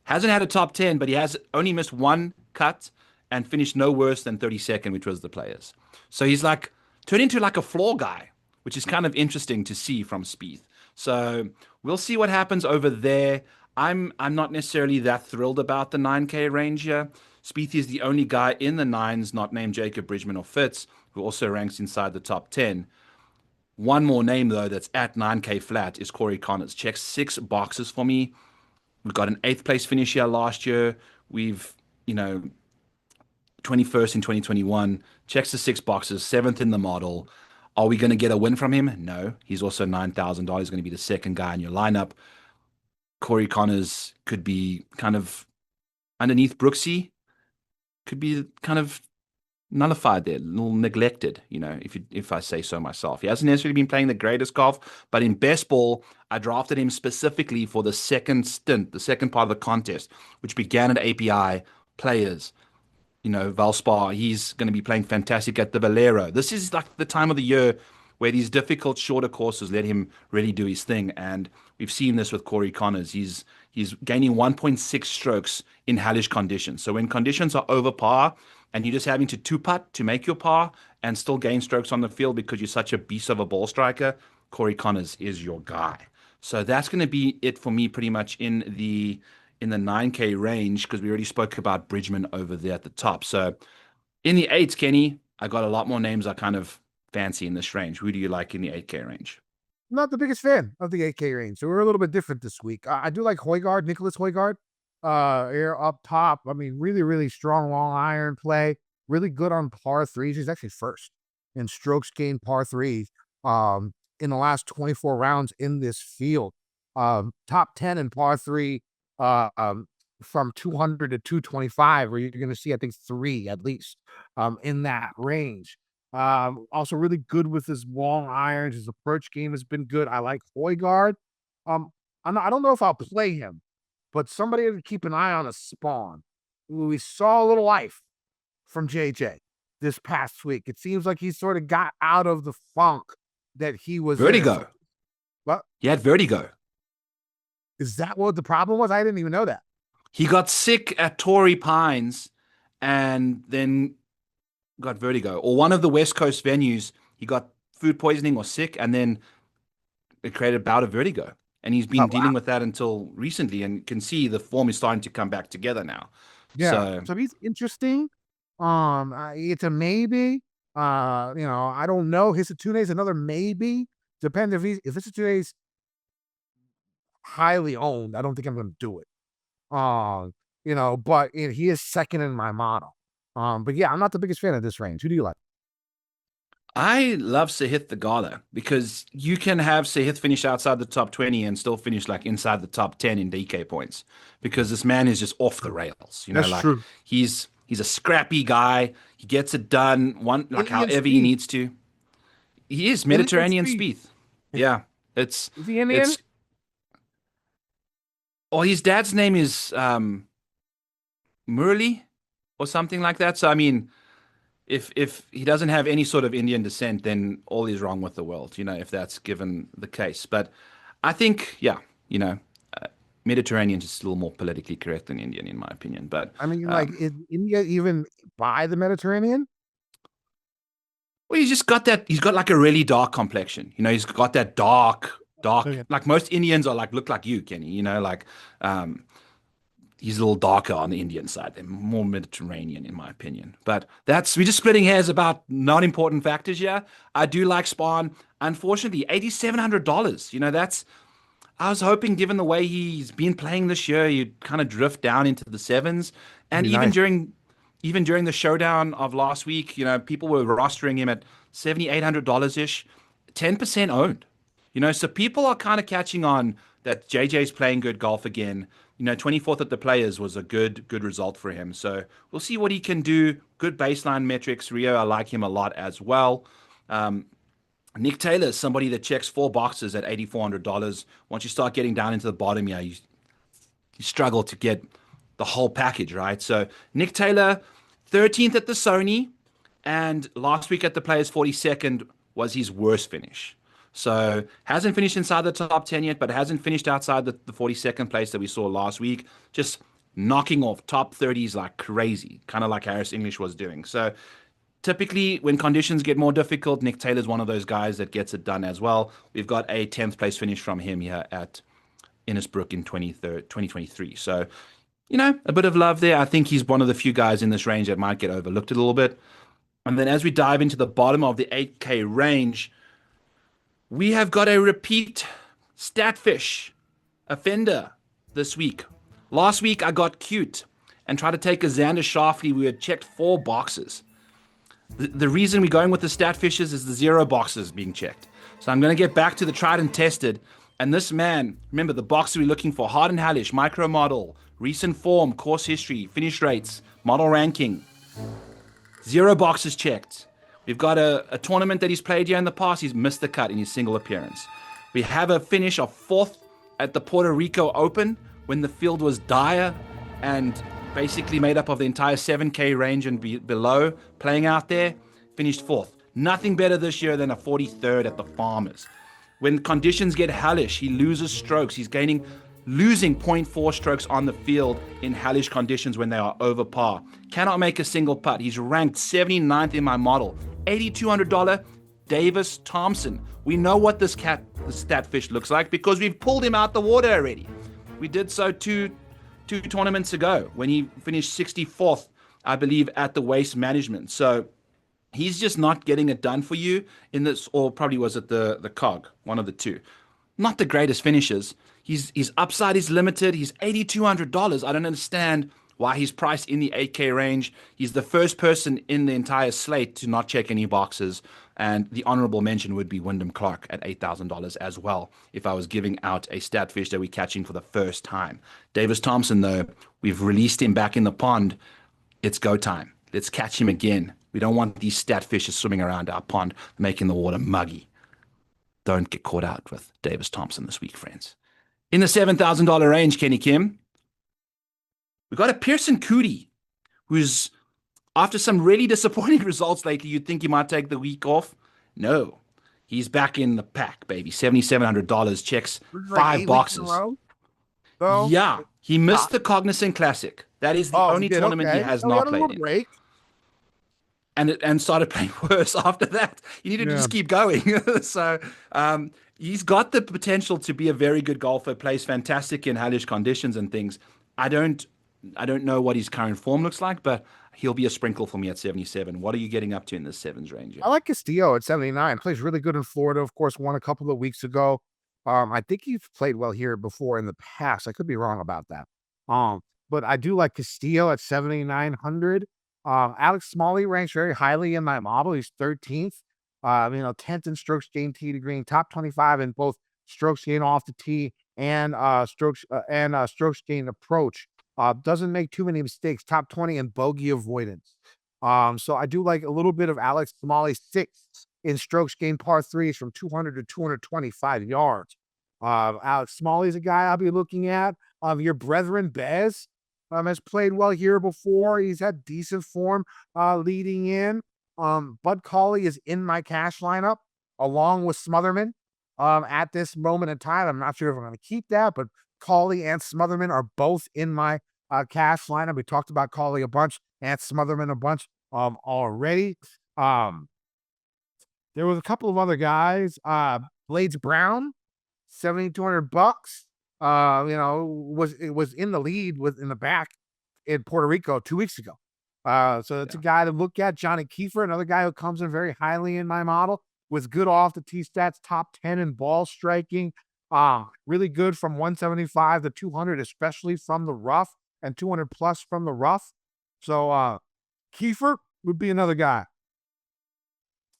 Hasn't had a top 10, but he has only missed 1 cut and finished no worse than 32nd, which was the Players. So he's turned into a floor guy, which is kind of interesting to see from Spieth. So we'll see what happens over there. I'm not necessarily that thrilled about the 9K range here. Spieth is the only guy in the 9s not named Jacob Bridgman or Fitz, who also ranks inside the top 10. One more name, though, that's at 9K flat is Corey Connors. Checks 6 boxes for me. We've got an 8th place finish here last year. We've, 12 21st in 2021, checks the 6 boxes, 7th in the model. Are we going to get a win from him? No. He's also $9,000. He's going to be the second guy in your lineup. Corey Connors could be kind of underneath Brooksy, could be kind of nullified there, a little neglected, if I say so myself. He hasn't necessarily been playing the greatest golf, but in best ball, I drafted him specifically for the second stint, the second part of the contest, which began at API Players. Valspar, he's going to be playing fantastic at the Valero. This is like the time of the year where these difficult, shorter courses let him really do his thing. And we've seen this with Corey Connors. He's gaining 1.6 strokes in hellish conditions. So when conditions are over par and you're just having to two-putt to make your par and still gain strokes on the field because you're such a beast of a ball striker, Corey Connors is your guy. So that's going to be it for me pretty much in the 9K range, because we already spoke about Bridgman over there at the top. So in the 8s, Kenny, I got a lot more names I kind of fancy in this range. Who do you like in the 8K range? I'm not the biggest fan of the 8K range, so we're a little bit different this week. I do like Højgaard, Nicholas Højgaard, here up top. I mean, really, really strong long iron play. Really good on par 3s. He's actually first in strokes gained par 3s in the last 24 rounds in this field. Top 10 in par 3 from 200 to 225, where you're going to see, I think, 3 at least in that range. Also really good with his long irons. His approach game has been good. I like Højgaard. I don't know if I'll play him, but somebody to keep an eye on is Spawn. We saw a little life from JJ this past week. It seems like he sort of got out of the funk that he was vertigo. in. What? He had vertigo. Is that what the problem was? I didn't even know that. He got sick at Torrey Pines and then got vertigo. Or one of the West Coast venues, he got food poisoning or sick, and then it created a bout of vertigo. And he's been dealing with that until recently, and can see the form is starting to come back together now. Yeah. So he's interesting. It's a maybe. I don't know. Hisatune is another maybe. Depends if Hisatune is highly owned. I don't think I'm going to do it. But he is second in my model. But yeah, I'm not the biggest fan of this range. Who do you like? I love Sahith Theegala, because you can have Sahith finish outside the top 20 and still finish like inside the top 10 in DK points, because this man is just off the rails. That's true. He's a scrappy guy. He gets it done however he needs to. He is Mediterranean speed. Yeah, is he Indian? His dad's name is Murli or something like that. So I mean, if he doesn't have any sort of Indian descent, then all is wrong with the world, if that's given the case. But I think, Mediterranean is just a little more politically correct than Indian, in my opinion. But I mean, is India even by the Mediterranean? Well, he's just got that. He's got like a really dark complexion. He's got that dark. Okay. Like most Indians are look like you, Kenny. He's a little darker on the Indian side. They're more Mediterranean, in my opinion. But we're just splitting hairs about not important factors here. I do like Spawn. Unfortunately, $8,700. I was hoping, given the way he's been playing this year, you'd kind of drift down into the 7s. And even during the showdown of last week, people were rostering him at $7,800 ish, 10% owned. So people are kind of catching on that JJ's playing good golf again. 24th at the Players was a good result for him. So we'll see what he can do. Good baseline metrics. Rio, I like him a lot as well. Nick Taylor is somebody that checks 4 boxes at $8,400. Once you start getting down into the bottom, you struggle to get the whole package, right? So Nick Taylor, 13th at the Sony, and last week at the Players, 42nd was his worst finish. So hasn't finished inside the top 10 yet, but hasn't finished outside the 42nd place that we saw last week. Just knocking off top 30s like crazy, kind of like Harris English was doing. So typically when conditions get more difficult, Nick Taylor's one of those guys that gets it done as well. We've got a 10th place finish from him here at Innisbrook in 2023. So, a bit of love there. I think he's one of the few guys in this range that might get overlooked a little bit. And then as we dive into the bottom of the 8K range, we have got a repeat Statfish offender this week. Last week I got cute and try to take a Xander Schauffele, we had checked 4 boxes. The reason we're going with the Statfishes is the 0 boxes being checked. So I'm going to get back to the tried and tested. And this man, remember the boxes we're looking for: hard and hellish, micro model, recent form, course history, finish rates, model ranking. 0 boxes checked. We've got a tournament that he's played here in the past. He's missed the cut in his single appearance. We have a finish of 4th at the Puerto Rico Open when the field was dire and basically made up of the entire 7K range and below playing out there. Finished 4th. Nothing better this year than a 43rd at the Farmers. When conditions get hellish, he loses strokes. He's losing 0.4 strokes on the field in hellish conditions when they are over par. Cannot make a single putt. He's ranked 79th in my model. $8,200, Davis Thompson. We know what this Statfish looks like because we've pulled him out the water already. We did so two tournaments ago when he finished 64th, I believe, at the Waste Management. So he's just not getting it done for you in this, or probably was it the COG, one of the two. Not the greatest finishes. His upside is limited. He's $8,200. I don't understand why he's priced in the 8K range. He's the first person in the entire slate to not check any boxes. And the honorable mention would be Wyndham Clark at $8,000 as well, if I was giving out a Statfish that we're catching for the first time. Davis Thompson, though, we've released him back in the pond. It's go time. Let's catch him again. We don't want these Statfishes swimming around our pond, making the water muggy. Don't get caught out with Davis Thompson this week, friends. In the $7,000 range, Kenny Kim, we got a Pearson Coody, who's, after some really disappointing results lately, you'd think he might take the week off. No, he's back in the pack, baby. $7,700, checks 5 boxes. Yeah, he missed the Cognizant Classic. That is the only tournament he has not played in. Break. And started playing worse after that. You need to just keep going. So he's got the potential to be a very good golfer, plays fantastic in hellish conditions and things. I don't know what his current form looks like, but he'll be a sprinkle for me at 77. What are you getting up to in the 7s range? I like Castillo at 79. Plays really good in Florida. Of course, won a couple of weeks ago. I think he's played well here before in the past. I could be wrong about that. But I do like Castillo at 7,900. Alex Smalley ranks very highly in my model. He's 13th. 10th in strokes gained tee to green, top 25 in both strokes gained off the tee and strokes gained approach. Doesn't make too many mistakes. Top 20 in bogey avoidance. So I do like a little bit of Alex Smalley, 6th in strokes gained par 3s from 200 to 225 yards. Alex Smalley's a guy I'll be looking at. Your brethren, Bez, has played well here before. He's had decent form leading in. Bud Cauley is in my cash lineup along with Smotherman at this moment in time. I'm not sure if I'm going to keep that, but Cauley and Smotherman are both in my cash lineup. We talked about Cauley a bunch and Smotherman a bunch already. There was a couple of other guys. Blades Brown, $7,200. Was in the lead in the back in Puerto Rico 2 weeks ago. So that's a guy to look at. Johnny Kiefer, another guy who comes in very highly in my model with good off the tee stats, top 10 in ball striking. Really good from 175 to 200, especially from the rough, and 200 plus from the rough. So Kiefer would be another guy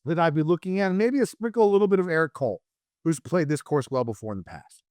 that I'd be looking at, and maybe a little bit of Eric Cole, who's played this course well before in the past.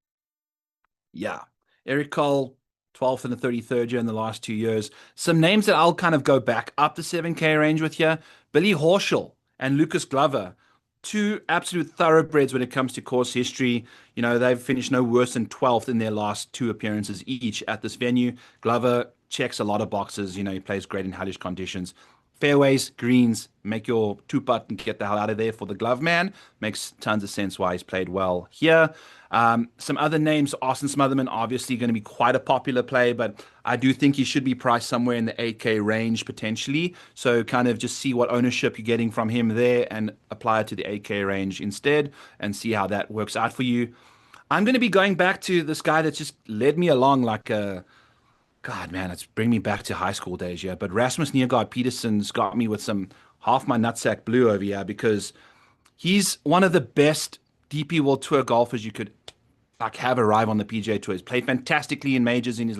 Yeah. Eric Cole, 12th and the 33rd year in the last 2 years. Some names that I'll kind of go back up the 7K range with here. Billy Horschel and Lucas Glover, 2 absolute thoroughbreds when it comes to course history. They've finished no worse than 12th in their last 2 appearances each at this venue. Glover checks a lot of boxes. He plays great in hellish conditions. Fairways, greens, make your 2-putt and get the hell out of there for the glove man. Makes tons of sense why he's played well here. Some other names, Austin Smotherman, obviously going to be quite a popular play, but I do think he should be priced somewhere in the 8K range potentially. So kind of just see what ownership you're getting from him there and apply it to the 8K range instead and see how that works out for you. I'm going to be going back to this guy that just led me along like a... God, man, it's bringing me back to high school days, yeah. But Rasmus Niergaard Peterson's got me with some half my nutsack blue over here because he's one of the best DP World Tour golfers you could have arrive on the PGA Tour. He's played fantastically in majors in his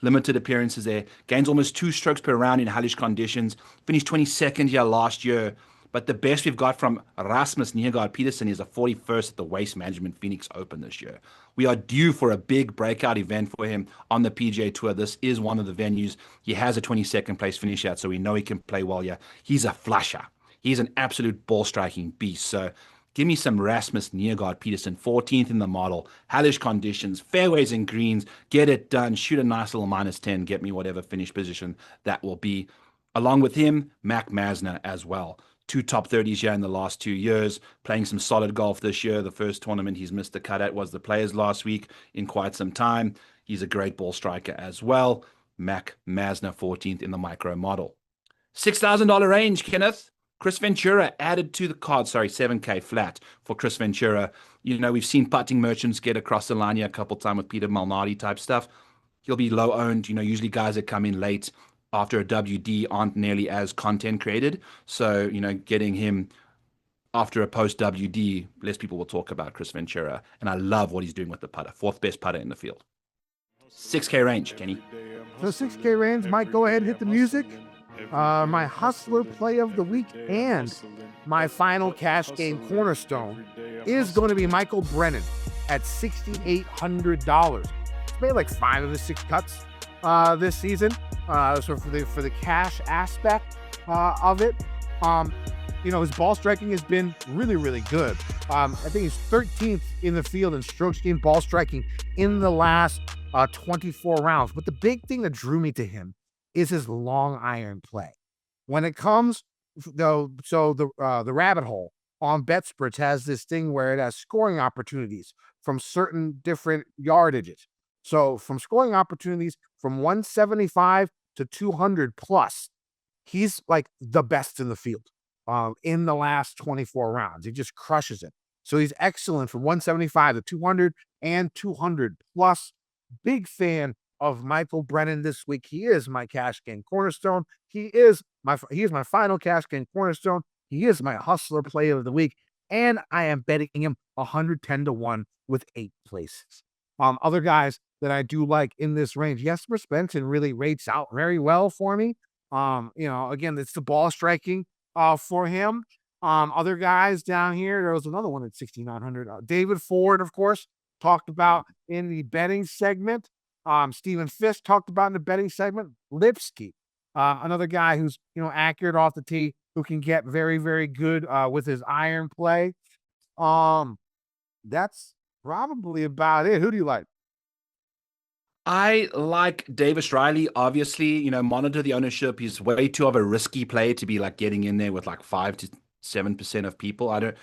limited appearances there. Gains almost 2 strokes per round in hellish conditions. Finished 22nd here last year. But the best we've got from Rasmus Niergaard Peterson is a 41st at the Waste Management Phoenix Open this year. We are due for a big breakout event for him on the PGA Tour. This is one of the venues. He has a 22nd place finish out, so we know he can play well here. He's a flusher. He's an absolute ball striking beast. So give me some Rasmus Niergaard Peterson, 14th in the model, hellish conditions, fairways and greens, get it done, shoot a nice little -10, get me whatever finish position that will be. Along with him, Mac Masner as well. 2 top 30s here in the last 2 years, playing some solid golf this year. The first tournament he's missed the cut at was the Players last week in quite some time. He's a great ball striker as well. Mac Masner, 14th in the micro model. $6,000 range, Kenneth. Chris Ventura added to the card. Sorry, 7K flat for Chris Ventura. You know, we've seen putting merchants get across the line here a couple times with Peter Malnati type stuff. He'll be low owned. You know, usually guys that come in late after a WD aren't nearly as content created. So, you know, getting him after a post WD, less people will talk about Chris Ventura. And I love what he's doing with the putter. 4th best putter in the field. 6K range, Kenny. So 6K range, Mike, go ahead and hit the music. My hustler play of the week and my final cash game cornerstone is going to be Michael Brennan at $6,800. He's made like 5 of the 6 cuts this season. So for the cash aspect of it, you know, his ball striking has been really, really good. I think he's 13th in the field in strokes gained ball striking in the last 24 rounds. But the big thing that drew me to him is his long iron play. When it comes, though, so the rabbit hole on BetSports has this thing where it has scoring opportunities from certain different yardages. So from scoring opportunities from 175 to 200 plus, he's like the best in the field in the last 24 rounds. He just crushes it. So he's excellent from 175 to 200 and 200 plus. Big fan of Michael Brennan this week. He is my cash game cornerstone. He is my final cash game cornerstone. He is my hustler play of the week. And I am betting him 110 to 1 with 8 places. Other guys that I do like in this range, Jesper Svensson really rates out very well for me. You know, again, it's the ball striking for him. Other guys down here, there was another one at 6,900. David Ford, of course, talked about in the betting segment. Stephen Fish talked about in the betting segment. Lipsky, another guy who's, you know, accurate off the tee, who can get very, very good with his iron play. That's probably about it. Who do you like? I like Davis Riley, obviously. You know, monitor the ownership. He's way too of a risky play to be like getting in there with like 5 to 7% of people. It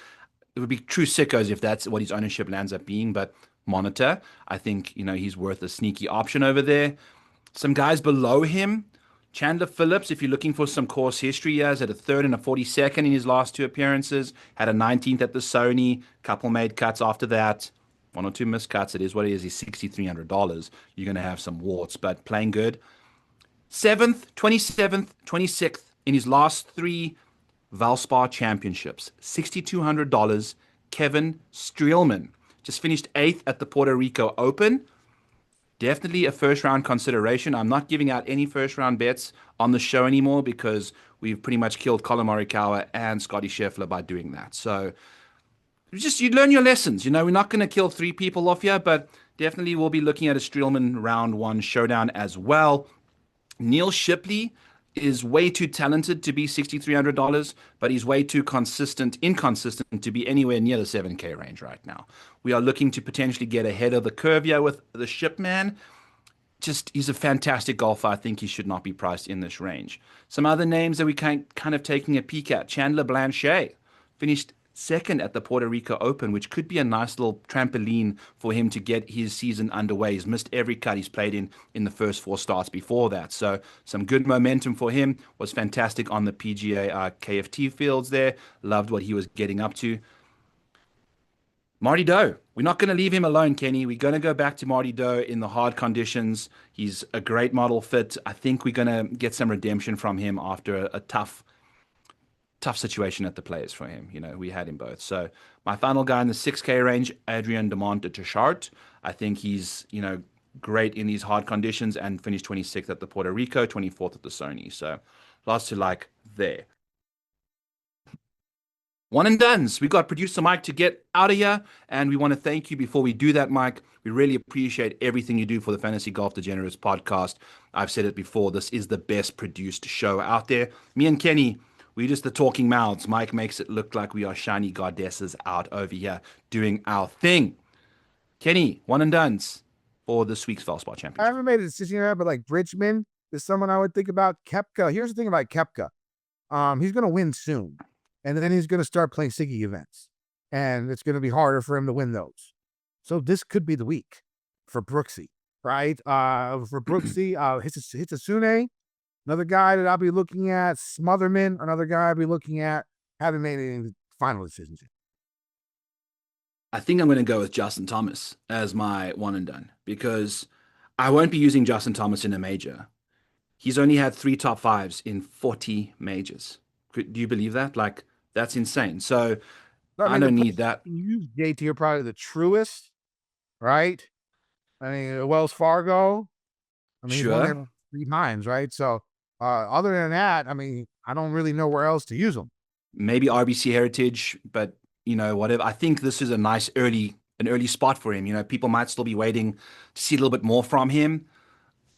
would be true sickos if that's what his ownership lands up being, but monitor. I think, you know, he's worth a sneaky option over there. Some guys below him, Chandler Phillips, if you're looking for some course history, he has had a 3rd and a 42nd in his last 2 appearances, had a 19th at the Sony, couple made cuts after that. 1 or 2 missed cuts. It is what it is. He's $6,300. You're going to have some warts, but playing good. 7th, 27th, 26th in his last 3 Valspar Championships. $6,200. Kevin Streelman just finished 8th at the Puerto Rico Open. Definitely a first-round consideration. I'm not giving out any first-round bets on the show anymore because we've pretty much killed Colin Morikawa and Scotty Scheffler by doing that. So you learn your lessons. You know, we're not going to kill 3 people off here, but definitely we'll be looking at a Streelman round 1 showdown as well. Neil Shipley is way too talented to be $6,300, but he's way too inconsistent to be anywhere near the 7K range right now. We are looking to potentially get ahead of the curve here with the Shipman. He's a fantastic golfer. I think he should not be priced in this range. Some other names that we kind of taking a peek at. Chandler Blanchet finished 2nd at the Puerto Rico Open, which could be a nice little trampoline for him to get his season underway. He's missed every cut he's played in the first 4 starts before that. So some good momentum for him. Was fantastic on the PGA KFT fields there. Loved what he was getting up to. Marty Doe. We're not going to leave him alone, Kenny. We're going to go back to Marty Doe in the hard conditions. He's a great model fit. I think we're going to get some redemption from him after a tough situation at the Players for him. You know, we had him both. So my final guy in the 6K range, Adrian Demont de Chart. I think he's, you know, great in these hard conditions and finished 26th at the Puerto Rico, 24th at the Sony. So lots to like there. One and dones. We got producer Mike to get out of here, and we want to thank you before we do that, Mike. We really appreciate everything you do for the Fantasy Golf Degenerates podcast. I've said it before, this is the best produced show out there. Me and Kenny, we're just the talking mouths. Mike makes it look like we are shiny goddesses out over here doing our thing. Kenny, one and dones for this week's Valspar Championship. I haven't made a decision yet, but like Bridgman is someone I would think about. Koepka. Here's the thing about Koepka. He's going to win soon. And then he's going to start playing Siggy events. And it's going to be harder for him to win those. So this could be the week for Brooksy, right? For Brooksy, Hitasune, another guy that I'll be looking at. Smotherman, another guy I'll be looking at. Haven't made any final decisions yet. I think I'm going to go with Justin Thomas as my one and done because I won't be using Justin Thomas in a major. He's only had 3 top 5s in 40 majors. Do you believe that? Like, that's insane. So I don't need that. You, JT, are probably the truest, right? I mean, Wells Fargo. I mean, Sure. he's won there 3 times, right? So other than that, I mean, I don't really know where else to use them. Maybe RBC Heritage, but you know, whatever. I think this is a nice an early spot for him. You know, people might still be waiting to see a little bit more from him.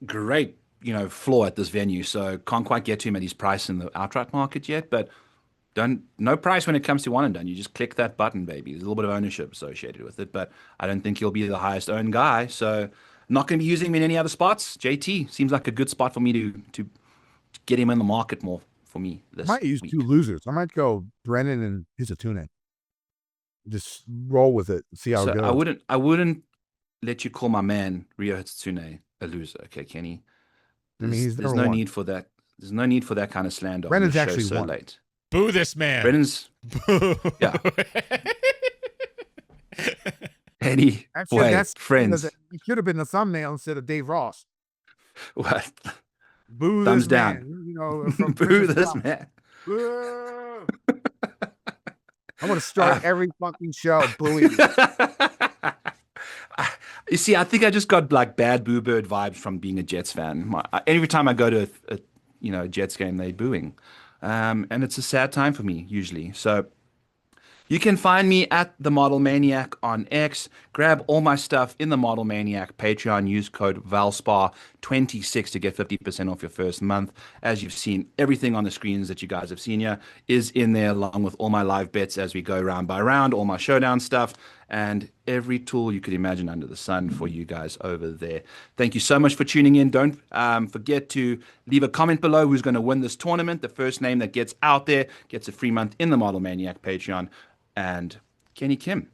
Great, you know, floor at this venue. So can't quite get to him at his price in the outright market yet, but no price when it comes to one and done. You just click that button, baby. There's a little bit of ownership associated with it, but I don't think he'll be the highest owned guy. So not going to be using him in any other spots. JT seems like a good spot for me to get him in the market more for me this I might use week. 2 losers. I might go Brennan and Hitasune. Just roll with it and see how it goes. I wouldn't let you call my man Ryo Hitsune a loser, okay, Kenny? I mean, There's no need for that. There's no need for that kind of slander. Brennan's on the show actually so won. late. Boo this man. Brennan's Boo. yeah. Any Actually, that's friends. It should have been the thumbnail instead of Dave Ross. What? Boo Thumbs this down. man. You know, from Boo Princess this Bride. man. Boo. I'm going to start every fucking show booing you. You see, I think I just got like bad Boo Bird vibes from being a Jets fan. Every time I go to a Jets game, they're booing. And it's a sad time for me, usually. So you can find me at The Model Maniac on X. Grab all my stuff in The Model Maniac Patreon. Use code VALSPAR26 to get 50% off your first month. As you've seen, everything on the screens that you guys have seen here is in there, along with all my live bets as we go round by round, all my showdown stuff, and every tool you could imagine under the sun for you guys over there. Thank you so much for tuning in. Don't forget to leave a comment below who's going to win this tournament. The first name that gets out there gets a free month in the Model Maniac Patreon. And Kenny Kim,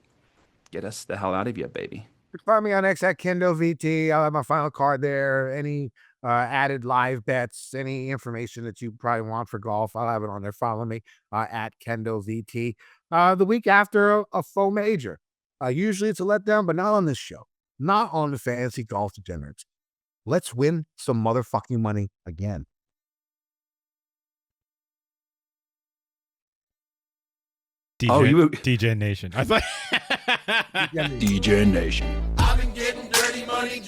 get us the hell out of here, baby. You can find me on X at Kendo VT. I'll have my final card there. Any added live bets, any information that you probably want for golf, I'll have it on there. Follow me at Kendo VT. The week after a faux major. Usually it's a letdown, but not on this show. Not on the Fantasy Golf Degenerates. Let's win some motherfucking money again. DJ Nation. I thought DJ Nation. I've been getting dirty money,